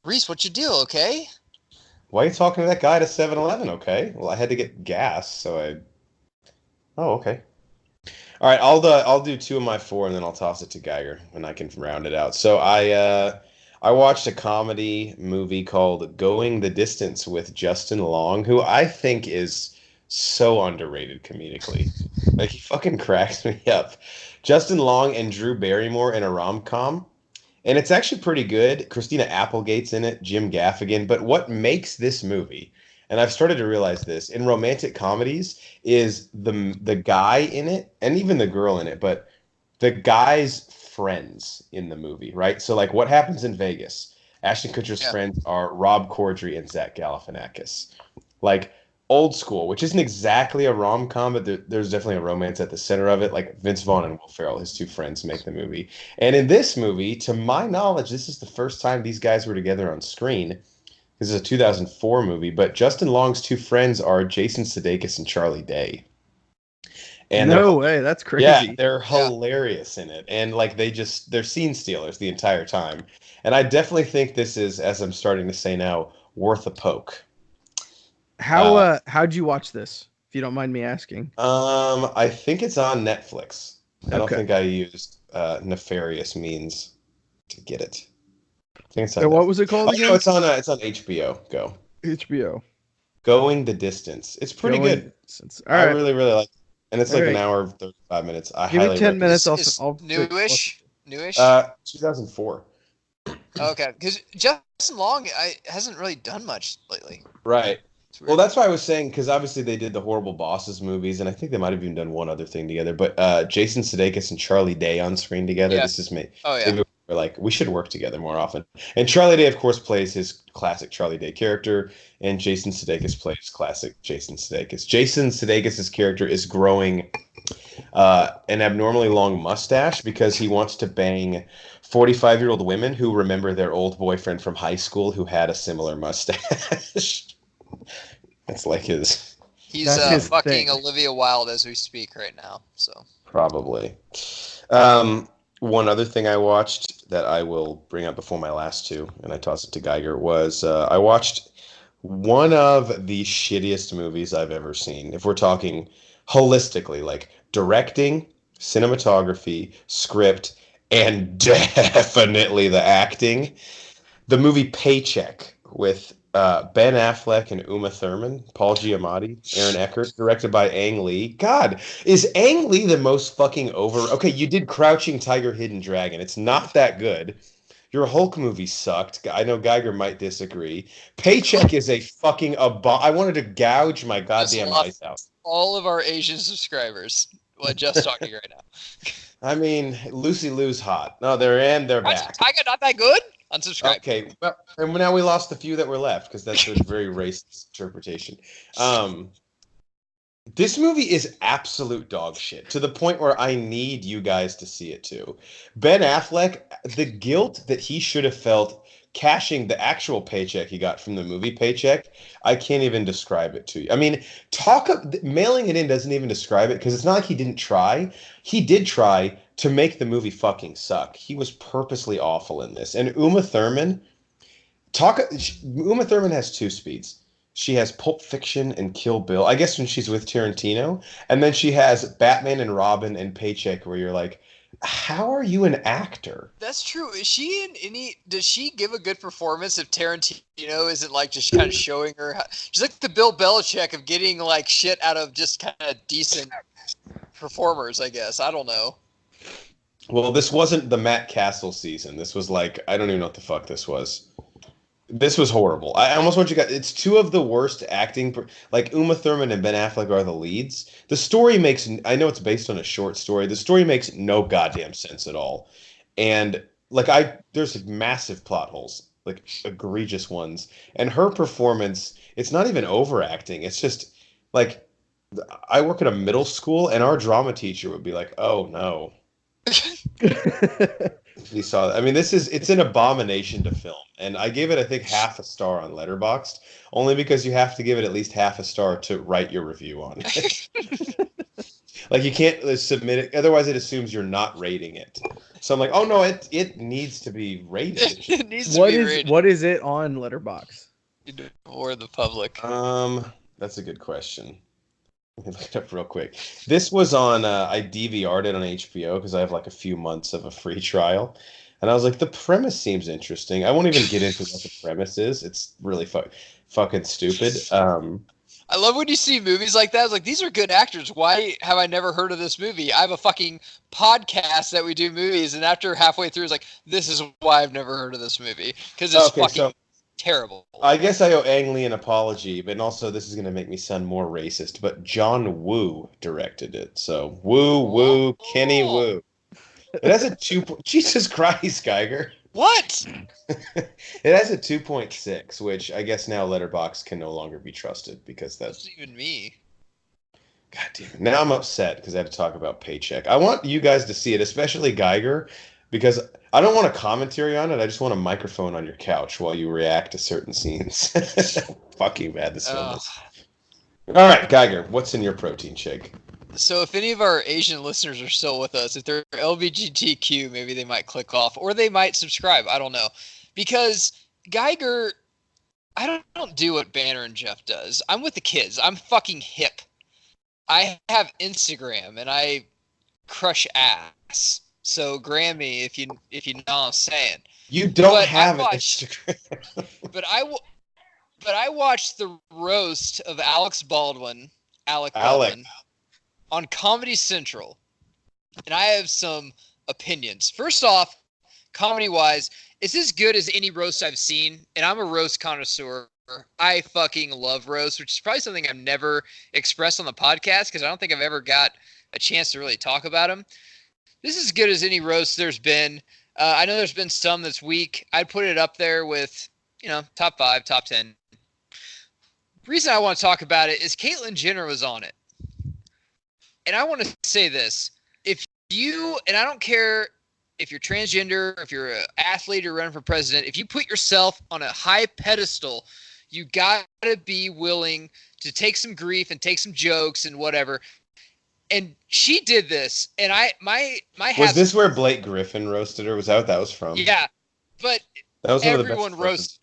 Reese, what you do, okay? Why are you talking to that guy at a 7-Eleven, okay? Well, I had to get gas, so I... Oh, okay. All right, I'll do 2 of my 4, and then I'll toss it to Geiger, and I can round it out. So I watched a comedy movie called Going the Distance with Justin Long, who I think is so underrated comedically. Like, he fucking cracks me up. Justin Long and Drew Barrymore in a rom-com. And it's actually pretty good. Christina Applegate's in it, Jim Gaffigan. But what makes this movie, and I've started to realize this, in romantic comedies, is the guy in it, and even the girl in it, but the guy's friends in the movie, right? So, like, what happens in Vegas? Ashton Kutcher's friends are Rob Corddry and Zach Galifianakis. Like, old school, which isn't exactly a rom-com, but there's definitely a romance at the center of it. Like Vince Vaughn and Will Ferrell, his 2 friends, make the movie. And in this movie, to my knowledge, this is the first time these guys were together on screen. This is a 2004 movie, but Justin Long's 2 friends are Jason Sudeikis and Charlie Day. And no way, that's crazy. Yeah, they're hilarious in it. And like they're scene stealers the entire time. And I definitely think this is, as I'm starting to say now, worth a poke. How'd you watch this? If you don't mind me asking. I think it's on Netflix. I don't Okay. think I used nefarious means to get it. I think it's on And what Netflix. was it called Oh no, again? it's on HBO Go. HBO. Going the Distance. It's pretty Going good. since. I All right. really really like it. And it's All like an right. hour and 35 minutes. I Give me highly 10 recommend minutes. it. Is I'll newish? Newish? 2004. Okay, because Justin Long hasn't really done much lately. Right. It's Well, weird. that's why I was saying, because obviously they did the Horrible Bosses movies, and I think they might have even done one other thing together. But Jason Sudeikis and Charlie Day on screen together. Yeah. This is me. Oh yeah. Maybe we're like, we should work together more often. And Charlie Day, of course, plays his classic Charlie Day character, and Jason Sudeikis plays classic Jason Sudeikis. Jason Sudeikis' character is growing an abnormally long mustache because he wants to bang 45-year-old women who remember their old boyfriend from high school who had a similar mustache. That's like his. He's That's his fucking thing. Olivia Wilde as we speak right now. So Probably. One other thing I watched that I will bring up before my last two, and I tossed it to Geiger, was I watched one of the shittiest movies I've ever seen. If we're talking holistically, like directing, cinematography, script, and definitely the acting, the movie Paycheck with Ben Affleck and Uma Thurman, Paul Giamatti, Aaron Eckhart, directed by Ang Lee. God, is Ang Lee the most fucking over? Okay, you did Crouching Tiger, Hidden Dragon. It's not that good. Your Hulk movie sucked. I know Geiger might disagree. Paycheck is a fucking I wanted to gouge my goddamn lost eyes out. all of our Asian subscribers. Well, just talking right now. I mean, Lucy Lou's hot. No, they're in. They're back. Tiger not that good? Unsubscribe. Okay, well, and now we lost the few that were left because that's a very racist interpretation. This movie is absolute dog shit to the point where I need you guys to see it too. Ben Affleck, the guilt that he should have felt cashing the actual paycheck he got from the movie Paycheck, I can't even describe it to you. I mean, mailing it in doesn't even describe it because it's not like he didn't try. He did try to make the movie fucking suck. He was purposely awful in this. And Uma Thurman, Uma Thurman has two speeds. She has Pulp Fiction and Kill Bill. I guess when she's with Tarantino, and then she has Batman and Robin and Paycheck, where you're like, how are you an actor? That's true. Is she in any? Does she give a good performance if Tarantino isn't like just kind of showing her? She's like the Bill Belichick of getting like shit out of just kind of decent performers, I guess. I don't know. Well, this wasn't the Matt Castle season. This was like, I don't even know what the fuck this was. This was horrible. I almost want you guys. It's two of the worst acting. Like Uma Thurman and Ben Affleck are the leads. The story makes. I know it's based on a short story. The story makes no goddamn sense at all. And like there's massive plot holes, like egregious ones. And her performance, it's not even overacting. It's just like I work at a middle school, and our drama teacher would be like, "Oh no." We saw that. I mean, it's an abomination to film. And I gave it, I think, half a star on Letterboxd, only because you have to give it at least half a star to write your review on it. Like you can't submit it, otherwise it assumes you're not rating it. So I'm like, oh no, it needs to be rated. It needs to be rated. What is it on Letterboxd? Or the public. That's a good question. Let me look it up real quick. This was on, I DVR'd it on HBO because I have like a few months of a free trial. And I was like, the premise seems interesting. I won't even get into what the premise is. It's really fucking stupid. I love when you see movies like that. It's like, these are good actors. Why have I never heard of this movie? I have a fucking podcast that we do movies. And after halfway through, it's like, this is why I've never heard of this movie. Because it's terrible. I guess I owe Ang Lee an apology, but also this is going to make me sound more racist. But John Woo directed it, so Woo, Kenny Woo. It has a Jesus Christ, Geiger. What? It has a 2.6, which I guess now Letterboxd can no longer be trusted because that's even me. God damn it! Now I'm upset because I had to talk about Paycheck. I want you guys to see it, especially Geiger, because I don't want a commentary on it. I just want a microphone on your couch while you react to certain scenes. Fucking bad this film is. All right, Geiger, what's in your protein shake? So if any of our Asian listeners are still with us, if they're LGBTQ, maybe they might click off or they might subscribe. I don't know. Because Geiger I don't do what Banner and Jeff does. I'm with the kids. I'm fucking hip. I have Instagram and I crush ass. So Grammy, if you know what I'm saying. You don't But have an Instagram. but I watched the roast of Alec Baldwin on Comedy Central, and I have some opinions. First off, comedy-wise, it's as good as any roast I've seen, and I'm a roast connoisseur. I fucking love roast, which is probably something I've never expressed on the podcast because I don't think I've ever got a chance to really talk about them. This is as good as any roast there's been. I know there's been some that's weak. I'd put it up there with, top 5, top 10. The reason I want to talk about it is Caitlyn Jenner was on it. And I want to say this. If you, and I don't care if you're transgender, if you're an athlete or running for president, if you put yourself on a high pedestal, you got to be willing to take some grief and take some jokes and whatever. And she did this, and my was this where Blake Griffin roasted her? Was that what that was from? Yeah, but that was everyone roasts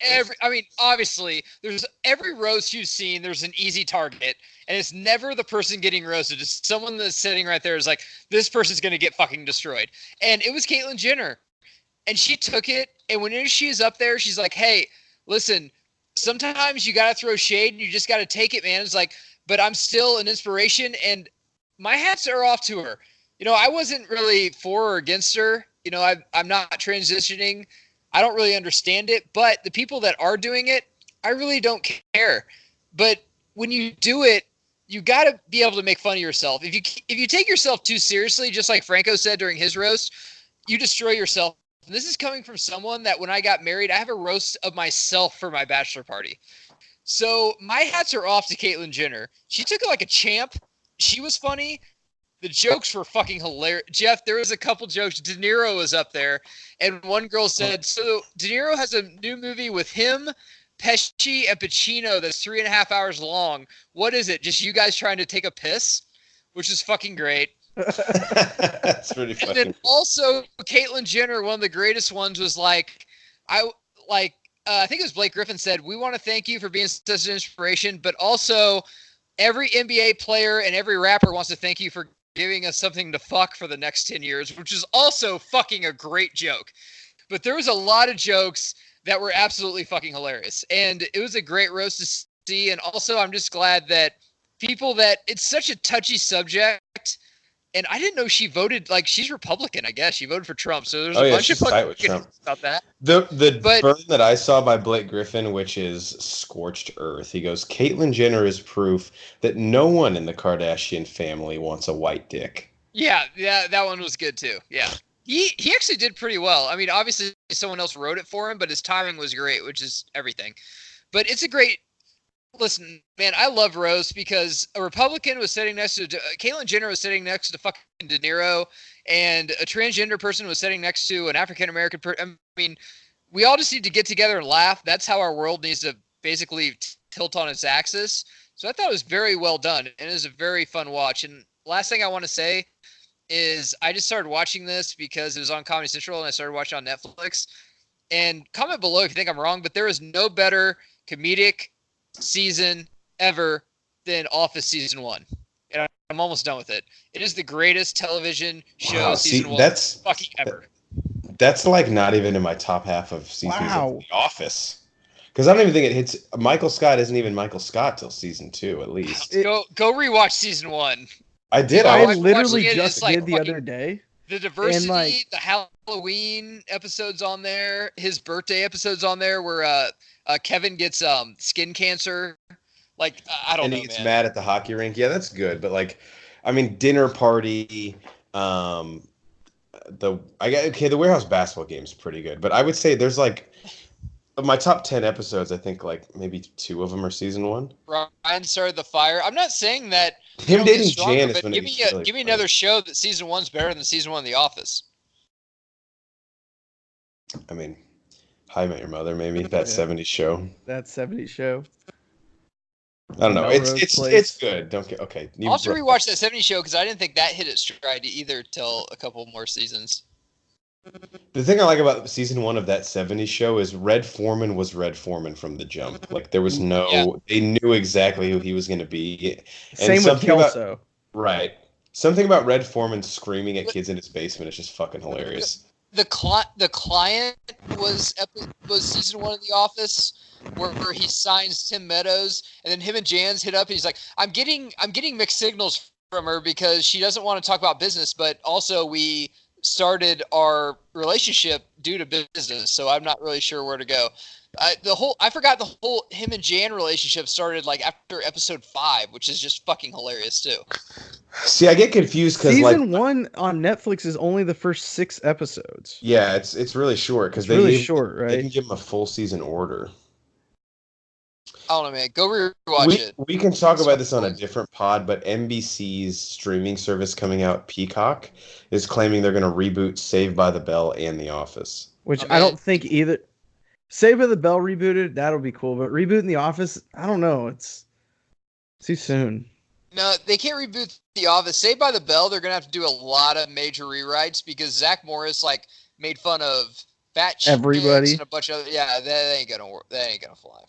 obviously, there's every roast you've seen. There's an easy target, and it's never the person getting roasted. It's someone that's sitting right there is like, this person's gonna get fucking destroyed. And it was Caitlyn Jenner, and she took it. And when she's up there, she's like, "Hey, listen, sometimes you gotta throw shade, and you just gotta take it, man." It's like, but I'm still an inspiration, and my hats are off to her. I wasn't really for or against her. I'm not transitioning. I don't really understand it, but the people that are doing it, I really don't care. But when you do it, you got to be able to make fun of yourself. If you take yourself too seriously, just like Franco said during his roast, you destroy yourself. And this is coming from someone that when I got married, I have a roast of myself for my bachelor party. So my hats are off to Caitlyn Jenner. She took it like a champ. She was funny. The jokes were fucking hilarious. Jeff, there was a couple jokes. De Niro was up there, and one girl said, so De Niro has a new movie with him, Pesci, and Pacino that's 3.5 hours long. What is it? Just you guys trying to take a piss? Which is fucking great. That's pretty funny. And then also, Caitlyn Jenner, one of the greatest ones, was like, I think it was Blake Griffin said, we want to thank you for being such an inspiration, but also every NBA player and every rapper wants to thank you for giving us something to fuck for the next 10 years, which is also fucking a great joke. But there was a lot of jokes that were absolutely fucking hilarious. And it was a great roast to see. And also, I'm just glad that it's such a touchy subject. And I didn't know she voted, she's Republican, I guess. She voted for Trump. So there's a bunch of fucking about that. The burn that I saw by Blake Griffin, which is scorched earth, he goes, Caitlyn Jenner is proof that no one in the Kardashian family wants a white dick. Yeah, that one was good too. Yeah. He actually did pretty well. I mean, obviously someone else wrote it for him, but his timing was great, which is everything. But it's a great... Listen, man, I love roast because a Republican was sitting next to Caitlyn Jenner was sitting next to fucking De Niro, and a transgender person was sitting next to an African American person. I mean, we all just need to get together and laugh. That's how our world needs to basically tilt on its axis. So I thought it was very well done, and it was a very fun watch. And last thing I want to say is I just started watching this because it was on Comedy Central, and I started watching on Netflix. And comment below if you think I'm wrong, but there is no better comedic season ever than Office season 1, and I'm almost done with it. It is the greatest television show season 1 that's fucking ever. That's not even in my top half of seasons of The Office, because I don't even think it hits. Michael Scott isn't even Michael Scott till season 2 at least. Go rewatch season 1. I did. I literally just did the other day. The diversity, the Halloween episodes on there, his birthday episodes on there, where Kevin gets skin cancer. I don't know. And he gets mad at the hockey rink. Yeah, that's good. But dinner party. The Warehouse basketball game is pretty good. But I would say there's of my top 10 episodes, I think maybe 2 of them are season 1. Ryan started the fire. I'm not saying that him dating Jan is give me another show that season 1's better than season 1 of The Office. I mean, How I Met Your Mother, maybe that 70s show. That 70s show. I don't know. It's good. Don't get okay. I'll have to rewatch that 70s show because I didn't think that hit its stride either till a couple more seasons. The thing I like about season 1 of that '70s show is Red Foreman was Red Foreman from the jump. Like there was Yeah. they knew exactly who he was going to be, and Same with something about Kelso. right, something about Red Foreman screaming at kids in his basement is just fucking hilarious. The client was season 1 of The Office, where he signs Tim Meadows, and then him and Jans hit up, and he's like, I'm getting mixed signals from her because she doesn't want to talk about business, but also we started our relationship due to business, so I'm not really sure where to go. I forgot the whole him and Jan relationship started like after episode 5, which is just fucking hilarious too. See, I get confused because Season 1 on Netflix is only the first 6 episodes. yeah, it's really short because Really short, right? They can give him a full season order. I don't know, man. Go rewatch it. We can talk about this on a different pod, but NBC's streaming service coming out, Peacock, is claiming they're going to reboot Saved by the Bell and The Office. Which I don't think either. Saved by the Bell rebooted, that'll be cool. But rebooting The Office, I don't know. It's too soon. No, they can't reboot The Office. Saved by the Bell, they're going to have to do a lot of major rewrites because Zach Morris made fun of fat chicks Everybody and a bunch of that ain't gonna work. That ain't gonna fly.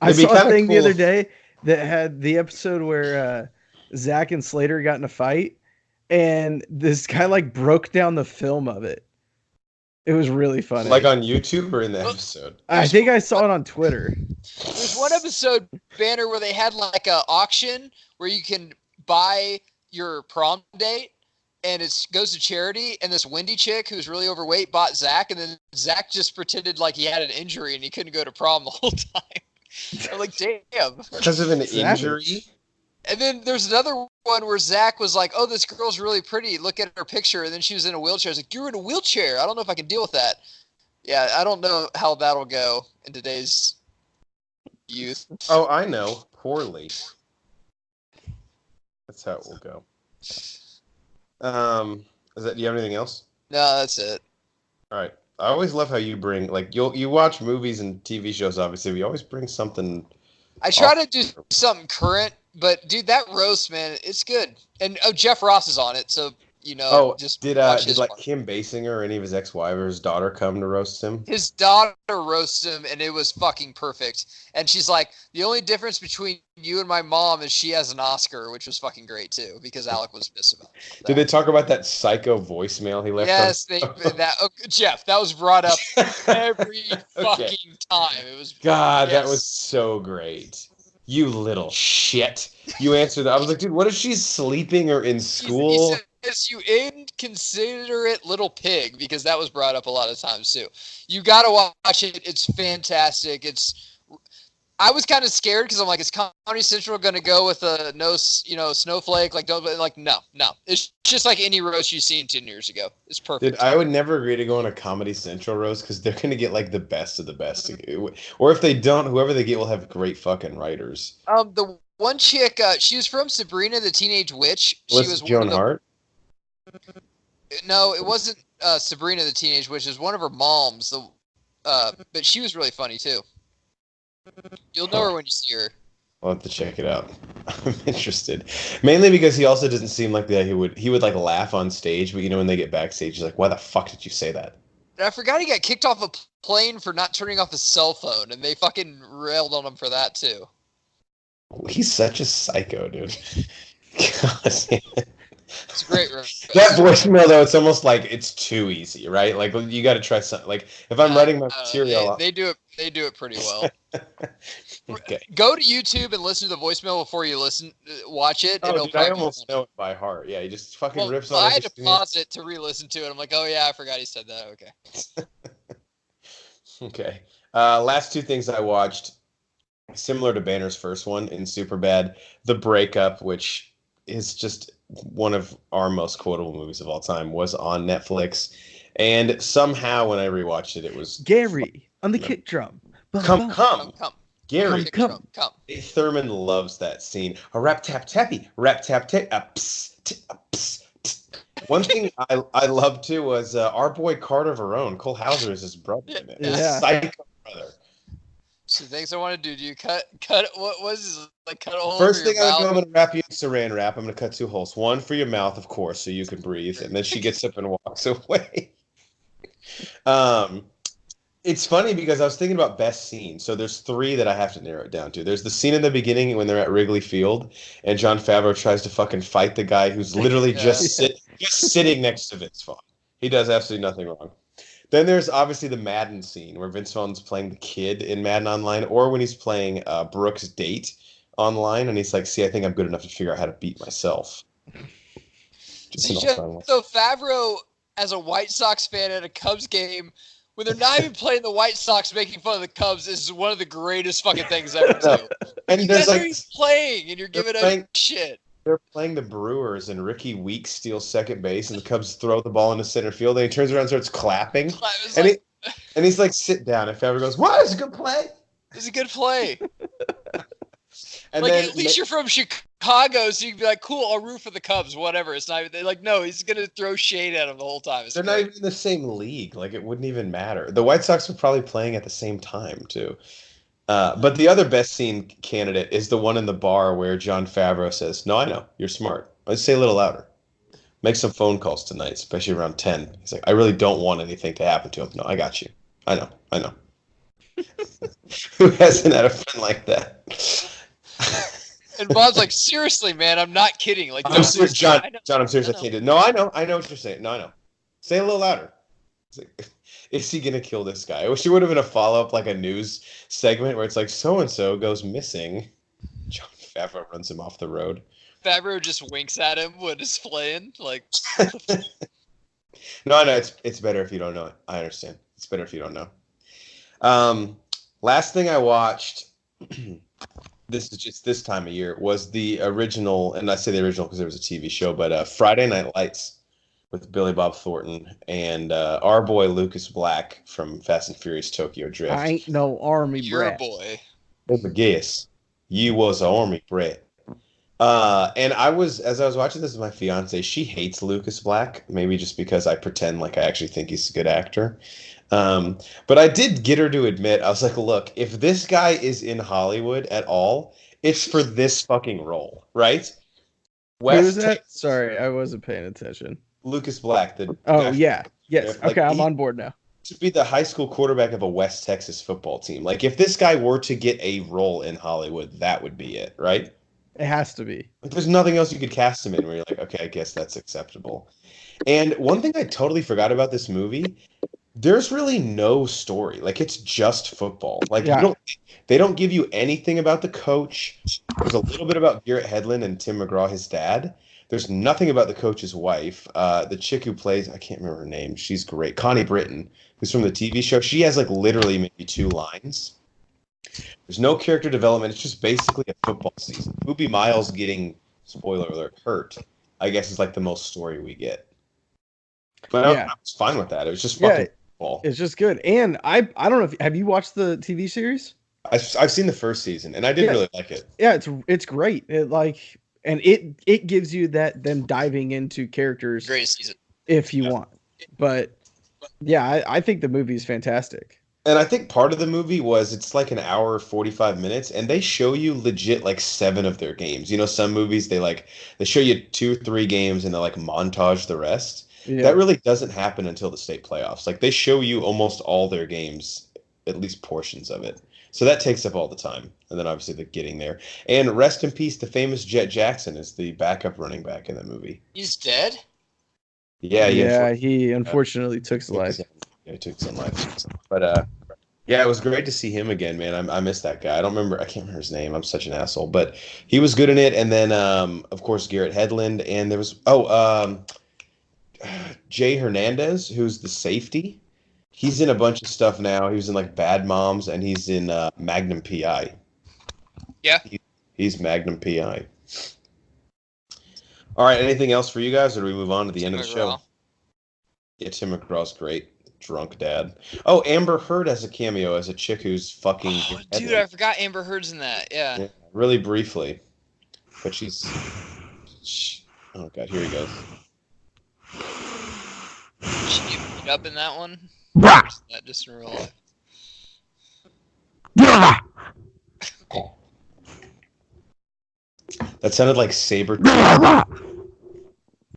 I saw a thing the other day that had the episode where Zach and Slater got in a fight, and this guy broke down the film of it. It was really funny. Like on YouTube or in the episode? I think I saw it on Twitter. There's one episode, Banner, where they had like a auction where you can buy your prom date, and it goes to charity. And this Wendy chick who's really overweight bought Zach, and then Zach just pretended like he had an injury and he couldn't go to prom the whole time. I'm like, damn. Because of an injury? And then there's another one where Zach was like, oh, this girl's really pretty. Look at her picture. And then she was in a wheelchair. I was like, you're in a wheelchair. I don't know if I can deal with that. Yeah, I don't know how that'll go in today's youth. Oh, I know. Poorly. That's how it will go. Do you have anything else? No, that's it. All right. I always love how you bring, you watch movies and TV shows, obviously, but you always bring something. I try to do something current, but dude, that roast, man, it's good. And Jeff Ross is on it, so just did Kim Basinger or any of his ex-wives or his daughter come to roast him? His daughter roasted him, and it was fucking perfect. And she's like, the only difference between you and my mom is she has an Oscar, which was fucking great too, because Alec was pissed about that. Did they talk about that psycho voicemail he left? Yes, Jeff, that was brought up every fucking time. It was that was so great. You little shit. You answered that. I was like, dude, what if she's sleeping or in school? He says, you inconsiderate little pig, because that was brought up a lot of times too. You gotta watch it. It's fantastic. I was kind of scared because I'm like, is Comedy Central gonna go with a snowflake? No. It's just like any roast you've seen 10 years ago. It's perfect. Dude, I would never agree to go on a Comedy Central roast because they're gonna get the best of the best. Or if they don't, whoever they get will have great fucking writers. The one chick, she was from Sabrina the Teenage Witch. She was Joan Hart? No, it wasn't Sabrina the Teenage Witch. It was one of her moms. But she was really funny too. You'll know her when you see her. I'll have to check it out. I'm interested. Mainly because he also doesn't seem like that. He would laugh on stage, but when they get backstage, he's like, why the fuck did you say that? I forgot he got kicked off a plane for not turning off his cell phone, and they fucking railed on him for that too. He's such a psycho, dude. God damn it. It's great. That voicemail, though, it's almost like it's too easy, right? You got to try something. If I'm writing my material, they do it. They do it pretty well. Okay. Go to YouTube and listen to the voicemail before you watch it. Oh, dude, I almost know it by heart. Yeah, he just fucking rips on it. I had to pause it to re-listen to it. I'm like, oh yeah, I forgot he said that. Okay. Okay. Last two things I watched, similar to Banner's first one in Superbad, The Breakup, which is just one of our most quotable movies of all time, was on Netflix. And somehow when I rewatched it, it was Gary on the kick drum. Come. Gary, come. Thurman loves that scene. A rap tap tappy, rap tap tap, ps. One thing I loved too was our boy Carter Verone. Cole Hauser is his brother in it. Yeah. Psycho brother. So things I want to do. Do you cut? What was cut a hole? First thing I'm going to wrap you in Saran wrap. I'm going to cut 2 holes. One for your mouth, of course, so you can breathe. And then she gets up and walks away. It's funny because I was thinking about best scene. So there's three that I have to narrow it down to. There's the scene in the beginning when they're at Wrigley Field and Jon Favreau tries to fucking fight the guy who's literally Yeah. just sitting next to Vince Vaughn. He does absolutely nothing wrong. Then there's obviously the Madden scene where Vince Vaughn's playing the kid in Madden Online, or when he's playing Brooke's date online, and he's like, "See, I think I'm good enough to figure out how to beat myself." Just an all-time one. So Favreau, as a White Sox fan at a Cubs game, when they're not even playing the White Sox, making fun of the Cubs is one of the greatest fucking things ever too. And You there's guys are like even playing, and you're giving playing- up shit. they're playing the Brewers, and Ricky Weeks steals second base, and the Cubs throw the ball into center field, and he turns around and starts clapping. It's And like, And he's like, sit down. And Favre goes, what? It's a good play. it's a good play. And Like, then at least you're from Chicago, so you can be like, cool, I'll root for the Cubs, whatever. It's not even, like, no, he's going to throw shade at him the whole time. It's they're not even in the same league. Like, it wouldn't even matter. The White Sox were probably playing at the same time, too. But the other best scene candidate is the one in the bar where Jon Favreau says, no, I know. You're smart. Let's say a little louder. Make some phone calls tonight, especially around 10. He's like, I really don't want anything to happen to him. No, I got you. I know. Who hasn't had a friend like that? And Bob's like, seriously, man, I'm not kidding. Like, I'm serious, John. I know. John, I'm serious. I can't do it. No, I know what you're saying. No, I know. Say it a little louder. It's like, is he gonna kill this guy? I wish it would have been a follow-up, like a news segment where it's like, so and so goes missing. Jon Favreau runs him off the road. Favreau just winks at him when it's playing. Like, No, I know it's better if you don't know it. I understand. It's better if you don't know. Last thing I watched, this is just this time of year, was the original, and I say the original because there was a TV show, but Friday Night Lights with Billy Bob Thornton and our boy Lucas Black from Fast and Furious Tokyo Drift. I ain't no army you're a brat. boy. But guess, you was an army brat. And as I was watching this with my fiance, she hates Lucas Black, maybe just because I pretend like I actually think he's a good actor. But I did get her to admit, I was like, look, if this guy is in Hollywood at all, it's for this fucking role, right? Who's that? Sorry, I wasn't paying attention. Lucas Black. Oh, yeah. Yes. Like, Okay, I'm on board now. To be the high school quarterback of a West Texas football team. Like, if this guy were to get a role in Hollywood, that would be it, right? It has to be. Like, there's nothing else you could cast him in where you're like, okay, I guess that's acceptable. And one thing I totally forgot about this movie, there's really no story. Like, it's just football. Like, Yeah. they don't give you anything about the coach. There's a little bit about Garrett Hedlund and Tim McGraw, his dad. There's nothing about the coach's wife. The chick who plays, I can't remember her name. She's great. Connie Britton, who's from the TV show. She has like literally maybe 2 lines. There's no character development. It's just basically a football season. Boobie Miles getting, spoiler alert, hurt, I guess is like the most story we get. But Yeah. I was fine with that. It was just fucking football. It's just good. And I don't know if have you watched the TV series? I've seen the first season and I did really like it. Yeah, it's great. It gives you them diving into characters Great season. if you want. But yeah, I think the movie is fantastic. And I think part of the movie was it's like an hour 45 minutes and they show you legit like 7 of their games. You know, some movies they show you 2 3 games and they like montage the rest. Yeah. That really doesn't happen until the state playoffs. Like they show you almost all their games, at least portions of it. So that takes up all the time. And then obviously the getting there. And rest in peace, the famous Jet Jackson is the backup running back in that movie. He's dead? Yeah, he unfortunately took his life. Yeah, he took some life. But yeah, it was great to see him again, man. I miss that guy. I can't remember his name. I'm such an asshole. But he was good in it. And then of course Garrett Hedlund. And there was Jay Hernandez, who's the safety. He's in a bunch of stuff now. He was in like Bad Moms and he's in Magnum PI. Yeah. He's Magnum PI. All right, anything else for you guys, or do we move on to the end of the show? Yeah, Tim McGraw's great. Drunk dad. Oh, Amber Heard has a cameo as a chick who's fucking. Oh, dude, I forgot Amber Heard's in that. Yeah. Really briefly, but she's. Oh god, here he goes. Did she get beat up in that one? Bruh. That just in real life. That sounded like Saber.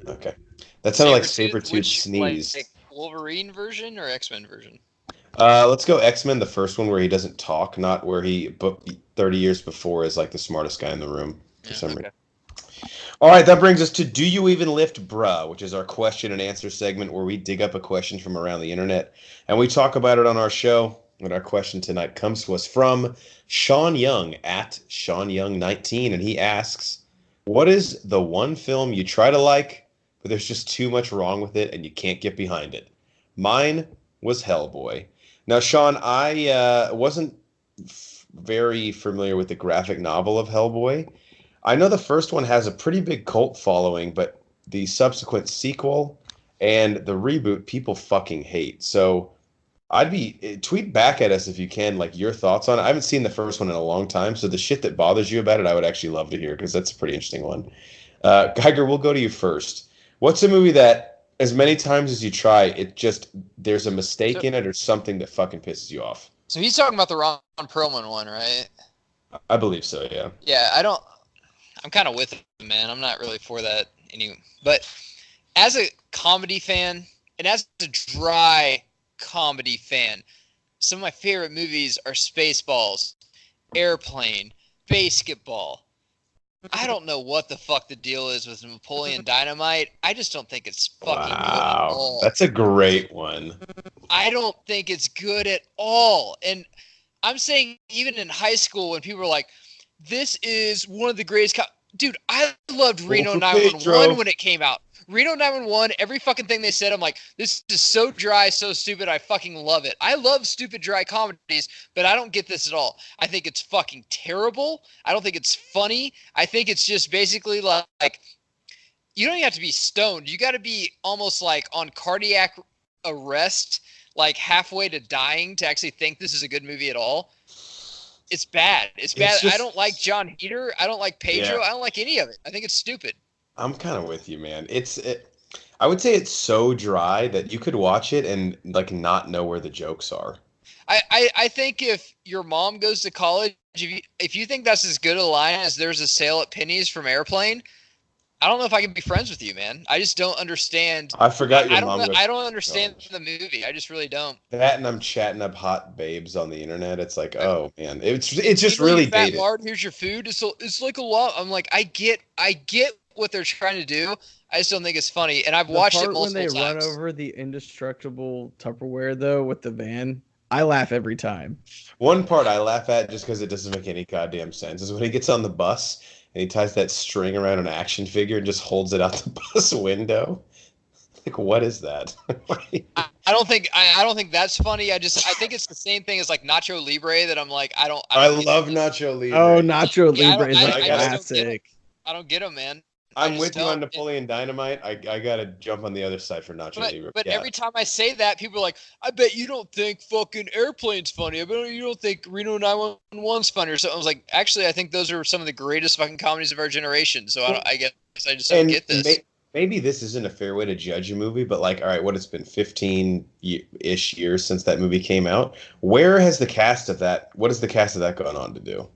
Okay. That sounded like Sabretooth sneezed. Like, Wolverine version or X-Men version? Let's go X-Men, the first one where he doesn't talk, not where he, but 30 years before is like the smartest guy in the room for Yeah, some okay. reason. All right, that brings us to Do You Even Lift Bruh, which is our question and answer segment where we dig up a question from around the internet and we talk about it on our show. And our question tonight comes to us from Sean Young at Sean Young 19, and he asks, "What is the one film you try to like, but there's just too much wrong with it and you can't get behind it?" Mine was Hellboy. Now, Sean, I wasn't very familiar with the graphic novel of Hellboy. I know the first one has a pretty big cult following, but the subsequent sequel and the reboot people fucking hate. So I'd be tweet back at us if you can, like your thoughts on it. I haven't seen the first one in a long time, so the shit that bothers you about it, I would actually love to hear because that's a pretty interesting one. Geiger, we'll go to you first. What's a movie that, as many times as you try, it just there's a mistake So, in it or something that fucking pisses you off? so he's talking about the Ron Perlman one, right? I believe so, yeah. Yeah, I'm kind of with him, man. I'm not really for that anyway. But as a comedy fan and as a dry comedy fan, some of my favorite movies are Spaceballs, Airplane, Basketball. I don't know what the fuck the deal is with Napoleon Dynamite. I just don't think it's fucking good at Wow, all. that's a great one. I don't think it's good at all. And I'm saying even in high school when people were like, this is one of the greatest dude, I loved Reno for 911 Pedro. when it came out. Reno 911, every fucking thing they said, I'm like, this is so dry, so stupid, I fucking love it. I love stupid, dry comedies, but I don't get this at all. I think it's fucking terrible. I don't think it's funny. I think it's just basically like you don't even have to be stoned. You got to be almost like on cardiac arrest, like halfway to dying to actually think this is a good movie at all. It's bad. It's bad. It's just- I don't like John Heater. I don't like Pedro. Yeah. I don't like any of it. I think it's stupid. I'm kind of with you, man. I would say it's so dry that you could watch it and like not know where the jokes are. I think if your mom goes to college, if you think that's as good a line as "There's a sale at Penny's" from Airplane, I don't know if I can be friends with you, man. I just don't understand. I forgot your I mom don't. goes I to don't understand college. the movie. I just really don't. That and I'm chatting up hot babes on the internet. It's like, oh man, it's just Needle, you really fat dated. lard, here's your food. It's like a lot. I'm like, I get what they're trying to do. I just don't think it's funny. And I've watched it part when multiple they run times. over the indestructible Tupperware though with the van, I laugh every time. One part I laugh at just because it doesn't make any goddamn sense is when he gets on the bus and he ties that string around an action figure and just holds it out the bus window. Like, what is that? I don't think that's funny. I think it's the same thing as like Nacho Libre that I'm like I I don't get love it. Nacho Libre. Oh, Nacho Yeah, Libre is a I just don't get 'em. classic. I don't get them, man. I'm just with you on don't. Napoleon Dynamite. I gotta jump on the other side for Nacho Libre. But Yeah. every time I say that, people are like, I bet you don't think fucking Airplane's funny. I bet you don't think Reno 911's funny or something. I was like, actually, I think those are some of the greatest fucking comedies of our generation. So I guess I just don't get this. Maybe this isn't a fair way to judge a movie, but like, all right, what it's been 15-ish years since that movie came out. Where has the cast of that? What is the cast of that going on to do?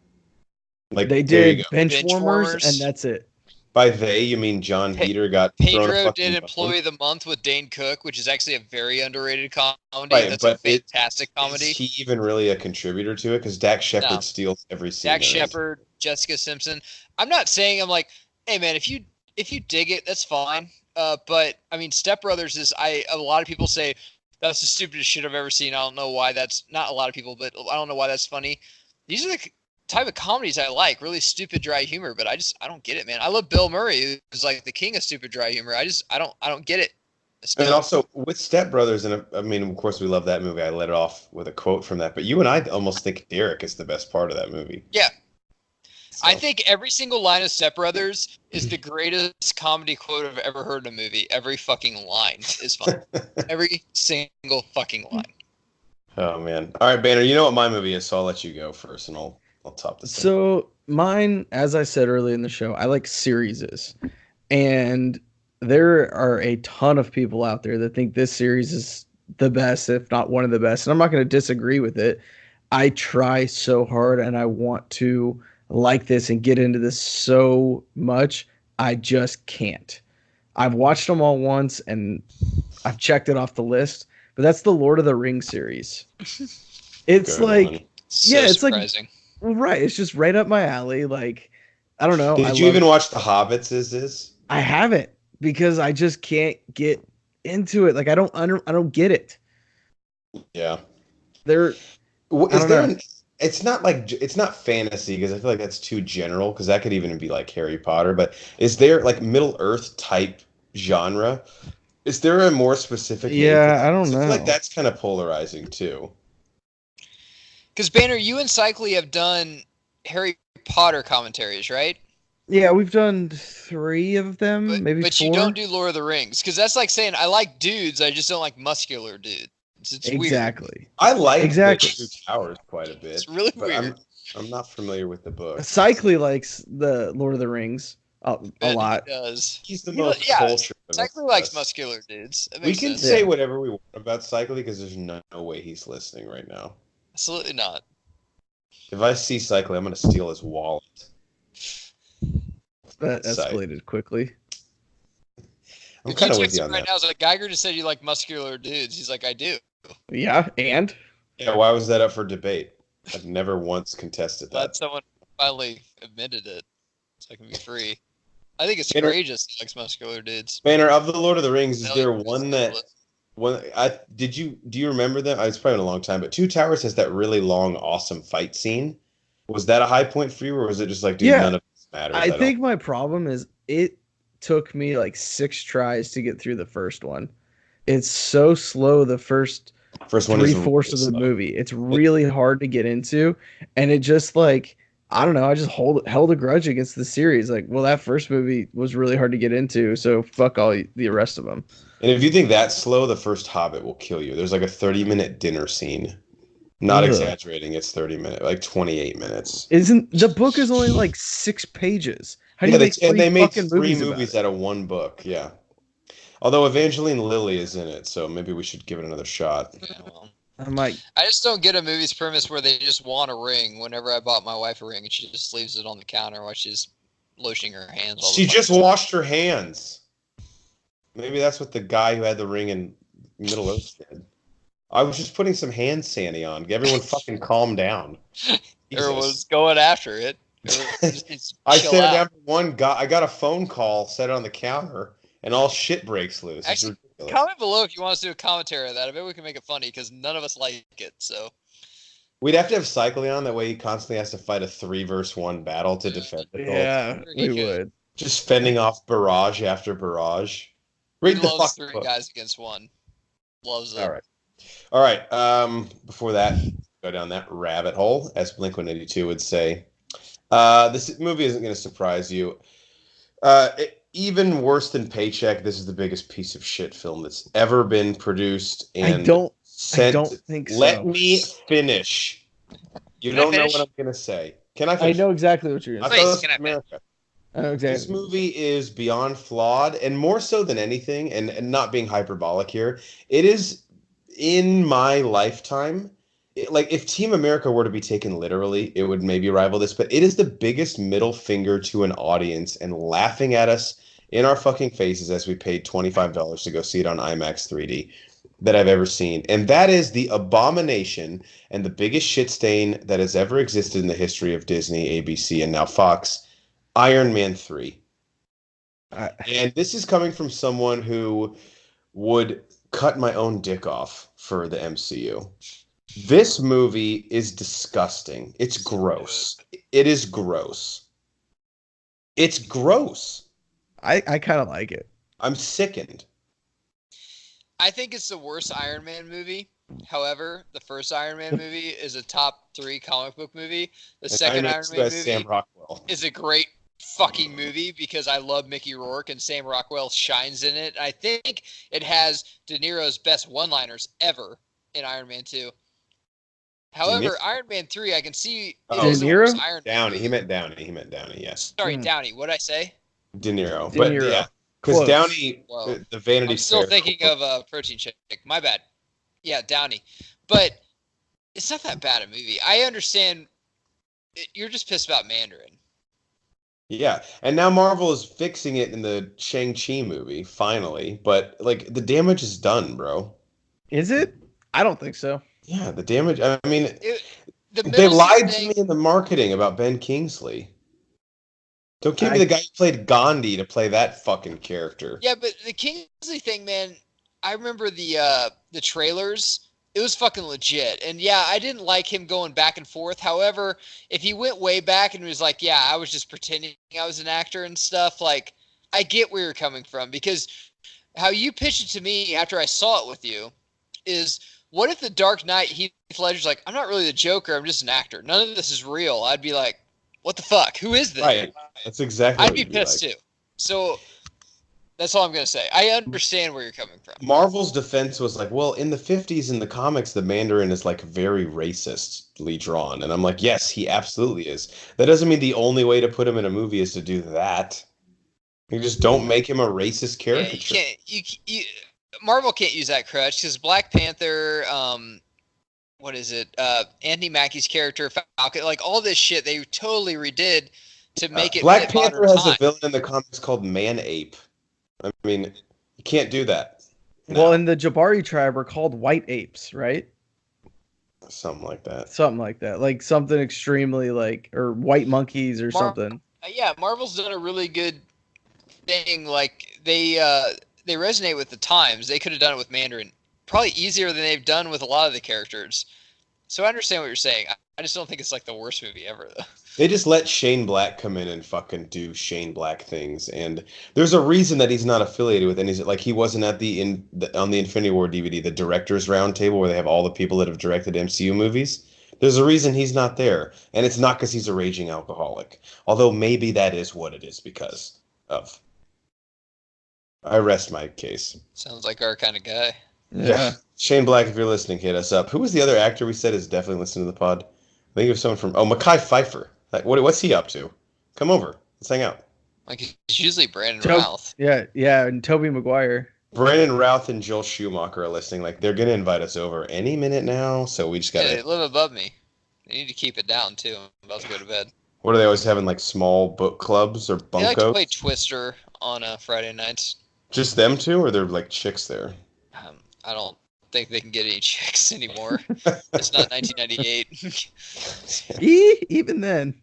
Like They there you did go. Benchwarmers, and that's it. By they, you mean John Heater got thrown a Pedro fucking did bone? Employee of the Month with Dane Cook, which is actually a very underrated comedy. Right, That's but a fantastic comedy. Is he even really a contributor to it? Because Dak Shepard No. steals every scene. Dak there is. Shepard, Jessica Simpson. I'm not saying I'm like, hey man, if you dig it, that's fine. But I mean, Step Brothers is a lot of people say that's the stupidest shit I've ever seen. I don't know why that's not a lot of people, but I don't know why that's funny. These are the type of comedies I like, really stupid dry humor, but I don't get it, man. I love Bill Murray, who's like the king of stupid dry humor. I don't get it. And also with Step Brothers, and I mean, of course, we love that movie. I let it off with a quote from that, but you and I almost think Derek is the best part of that movie. Yeah. So. I think every single line of Step Brothers is the greatest comedy quote I've ever heard in a movie. Every fucking line is fun. Every single fucking line. Oh man! All right, Banner. You know what my movie is, so I'll let you go first, and I'll top this. So mine, as I said earlier in the show, I like series, and there are a ton of people out there that think this series is the best, if not one of the best. And I'm not going to disagree with it. I try so hard, and I want to like this and get into this so much. I just can't. I've watched them all once, and I've checked it off the list, but that's the Lord of the Rings series. It's Good like, one. So yeah, it's like, surprising. right. It's just right up my alley. Like, I don't know. Did you even watch The Hobbits? Is I haven't because I just can't get into it. Like, I don't get it. yeah. They're, I Is don't there know. an? It's not like it's not fantasy because I feel like that's too general because that could even be like Harry Potter. But is there like Middle Earth type genre? Is there a more specific name for Yeah, I that? don't 'Cause I feel like know. that's kind of polarizing too. Because Banner, you and Cycly have done Harry Potter commentaries, right? Yeah, we've done 3 of them, maybe But you don't 4. do Lord of the Rings, because that's like saying I like dudes, I just don't like muscular dudes. It's weird. Exactly. I like the Exactly. Two Towers quite a bit, It's really but weird. I'm not familiar with the book. Cycly likes the Lord of the Rings a But lot. he does. He's the He li- most yeah, cultured of Cycly likes us. muscular dudes. That We makes can sense. say Yeah. whatever we want about Cycly because there's no way he's listening right now. Absolutely not. If I see Cycly, I'm gonna steal his wallet. That Sight. escalated quickly. I'm If kind you of with text you him on right that. now, it's like Geiger just said you like muscular dudes. He's like, I do. Yeah, and Yeah, why was that up for debate? I've never once contested Glad that. someone finally admitted it, so I can be free. I think it's Banner- courageous he likes muscular dudes. Banner, of the Lord of the Rings, is Hell, there he's one the that list. do you remember that? It's probably been a long time, but Two Towers has that really long, awesome fight scene. Was that a high point for you, or was it just like, dude, yeah, none of this matters? I think my problem is it took me like 6 tries to get through the first one. It's so slow the first First one is 3/4 really of the slow. movie. It's really hard to get into, and it just like I don't know. I just held a grudge against the series. Like, well, that first movie was really hard to get into, so fuck all the rest of them. And if you think that's slow, the first Hobbit will kill you. There's like a 30-minute dinner scene. Not Ugh. exaggerating, it's 30 minutes, like 28 minutes. Isn't the book is only like 6 pages? How do Yeah, you make and 3 they made fucking 3 movies about movies it? out of one book. Yeah. Although Evangeline Lilly is in it, so maybe we should give it another shot. Yeah, well. I'm like, I just don't get a movie's premise where they just want a ring. Whenever I bought my wife a ring, and she just leaves it on the counter while she's lotioning her hands. All She the just fucking time. washed her hands. Maybe that's what the guy who had the ring in Middle Earth did. I was just putting some hand sani on. Everyone fucking calm down. Everyone's Jesus. going after it. Everyone just needs to I chill sat out. down for one guy. I got a phone call, set it on the counter, and all shit breaks loose. It's Actually, ridiculous. comment below if you want us to do a commentary of that. I bet we can make it funny because none of us like it. So We'd have to have Cycly on, that way he constantly has to fight a 3-versus-1 battle to defend it. yeah, He we could. would. Just fending off barrage after barrage. He Read the loves fucking 3 book. guys against 1. Loves it. All right. Before that, go down that rabbit hole, as Blink-182 would say. This movie isn't going to surprise you. Even worse than Paycheck, this is the biggest piece of shit film that's ever been produced. And I don't think so. Let me finish. You Can I don't know finish? what I'm going to say. Can I I finish? know exactly what you're I gonna thought say. Please, this was can I finish? America. I know This exactly. movie is beyond flawed, and more so than anything, and not being hyperbolic here, it is in my lifetime. Like if Team America were to be taken literally, it would maybe rival this, but it is the biggest middle finger to an audience and laughing at us in our fucking faces as we paid $25 to go see it on IMAX 3D that I've ever seen. And that is the abomination and the biggest shit stain that has ever existed in the history of Disney, ABC, and now Fox, Iron Man 3. And this is coming from someone who would cut my own dick off for the MCU. This movie is disgusting. It's gross. It is gross. It's gross. I kind of like it. I'm sickened. I think it's the worst Iron Man movie. However, the first Iron Man movie is a top 3 comic book movie. The second Iron Man has Sam movie Rockwell. is a great fucking movie because I love Mickey Rourke and Sam Rockwell shines in it. I think it has De Niro's best one-liners ever in Iron Man 2. However, Iron Man 3, I can see it Oh, is De the worst Niro? Iron Man Downey. movie. He meant Downey. He meant Downey, yes. Sorry, Downey. What did I say? De Niro. De But Niro. yeah. Because Close. Downey, Whoa. the Vanity I'm still Fair thinking quote- of Protein Chick. My bad. Yeah, Downey. But it's not that bad a movie. I understand. You're just pissed about Mandarin. Yeah, and now Marvel is fixing it in the Shang-Chi movie, finally. But like the damage is done, bro. Is it? I don't think so. Yeah, the damage. I mean, It, the they middle seat lied to thing. me in the marketing about Ben Kingsley. Don't give me I the guy who played Gandhi to play that fucking character. Yeah, but the Kingsley thing, man. I remember the trailers. It was fucking legit, and yeah, I didn't like him going back and forth. However, if he went way back and was like, "Yeah, I was just pretending I was an actor and stuff," like I get where you're coming from because how you pitched it to me after I saw it with you is what if the Dark Knight Heath Ledger's like, I'm not really the Joker, I'm just an actor. None of this is real. I'd be like, what the fuck? Who is this? Right. That's exactly I'd what be you'd pissed like. too. So that's all I'm gonna say. I understand where you're coming from. Marvel's defense was like, well, in the 50s in the comics, the Mandarin is like very racistly drawn. And I'm like, yes, he absolutely is. That doesn't mean the only way to put him in a movie is to do that. You just don't make him a racist Yeah, caricature. you Marvel can't use that crutch because Black Panther, what is it? Anthony Mackie's character, Falcon, like all this shit they totally redid to make it Black fit Panther modern has a time. villain in the comics called Man Ape. I mean, you can't do that. Well, now. in the Jabari tribe are called white apes, right? Something like that. Something like that. Like something extremely like or white monkeys or Mar- something. Yeah, Marvel's done a really good thing. Like they resonate with the times. They could have done it with Mandarin probably easier than they've done with a lot of the characters. So I understand what you're saying. I just don't think it's like the worst movie ever though. They just let Shane Black come in and fucking do Shane Black things, and there's a reason that he's not affiliated with any. Like he wasn't at on the Infinity War DVD, the directors roundtable where they have all the people that have directed MCU movies. There's a reason he's not there, and it's not because he's a raging alcoholic. Although maybe that is what it is because of. I rest my case. Sounds like our kind of guy. Yeah. Shane Black, if you're listening, hit us up. Who was the other actor we said is definitely listening to the pod? I think it was someone from Mekhi Phifer. Like, what's he up to? Come over. Let's hang out. Like it's usually Brandon Tob- Routh. Yeah, and Toby Maguire. Brandon Routh and Joel Schumacher are listening. Like, they're gonna invite us over any minute now, so we just Yeah, gotta. they live above me. They need to keep it down too. I'm about to go to bed. What are they always having? Like small book clubs or They like to bunkos? play Twister on Friday nights. Just them two, or they're like chicks there? I don't think they can get any chicks anymore. It's not 1998. Even then.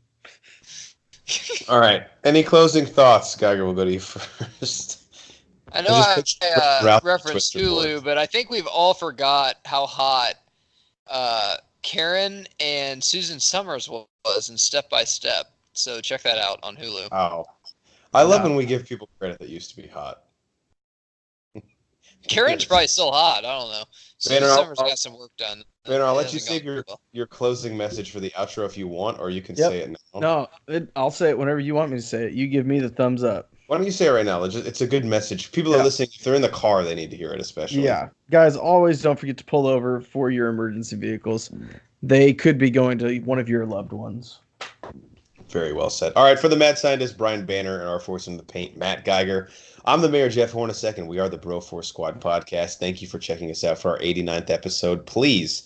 All right. Any closing thoughts, Geiger? We'll go to you first. I know just pitched Ralph referenced Twister Hulu, board. but I think we've all forgot how hot Karen and Susan Summers was in Step by Step. So check that out on Hulu. Oh, I love No. when we give people credit that used to be hot. Karen's probably still hot. I don't know. Susan Banner, Summers got some work done. Banner, I'll It let you hasn't save gone well. your closing message for the outro if you want, or you can Yep. say it now. No, I'll say it whenever you want me to say it. You give me the thumbs up. Why don't you say it right now? It's a good message. People Yeah. are listening. If they're in the car, they need to hear it, especially. Yeah. Guys, always don't forget to pull over for your emergency vehicles. They could be going to one of your loved ones. Very well said. All right, for the mad scientist, Brian Banner, and our force in the paint, Matt Geiger. I'm the mayor, Jeff Hornacek, and we are the Bro Force Squad podcast. Thank you for checking us out for our 89th episode. Please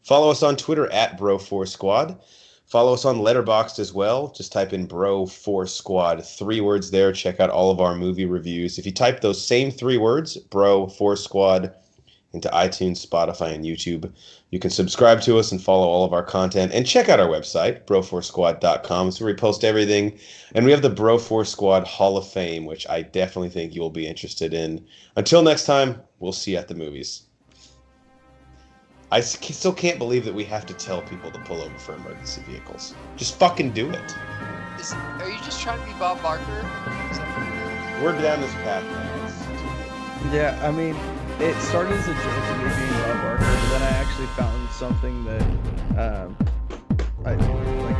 follow us on Twitter at Bro Force Squad. Follow us on Letterboxd as well. Just type in Bro Force Squad, 3 words there. Check out all of our movie reviews. If you type those same 3 words, Bro Force Squad, into iTunes, Spotify, and YouTube, you can subscribe to us and follow all of our content. And check out our website, broforcesquad.com. It's where we post everything. And we have the Bro Force Squad Hall of Fame, which I definitely think you will be interested in. Until next time, we'll see you at the movies. I still can't believe that we have to tell people to pull over for emergency vehicles. Just fucking do it. Are you just trying to be Bob Barker? We're down this path now. It's- Yeah, I mean, it started as a joke of me being Bob Barker, but then I actually found something that I like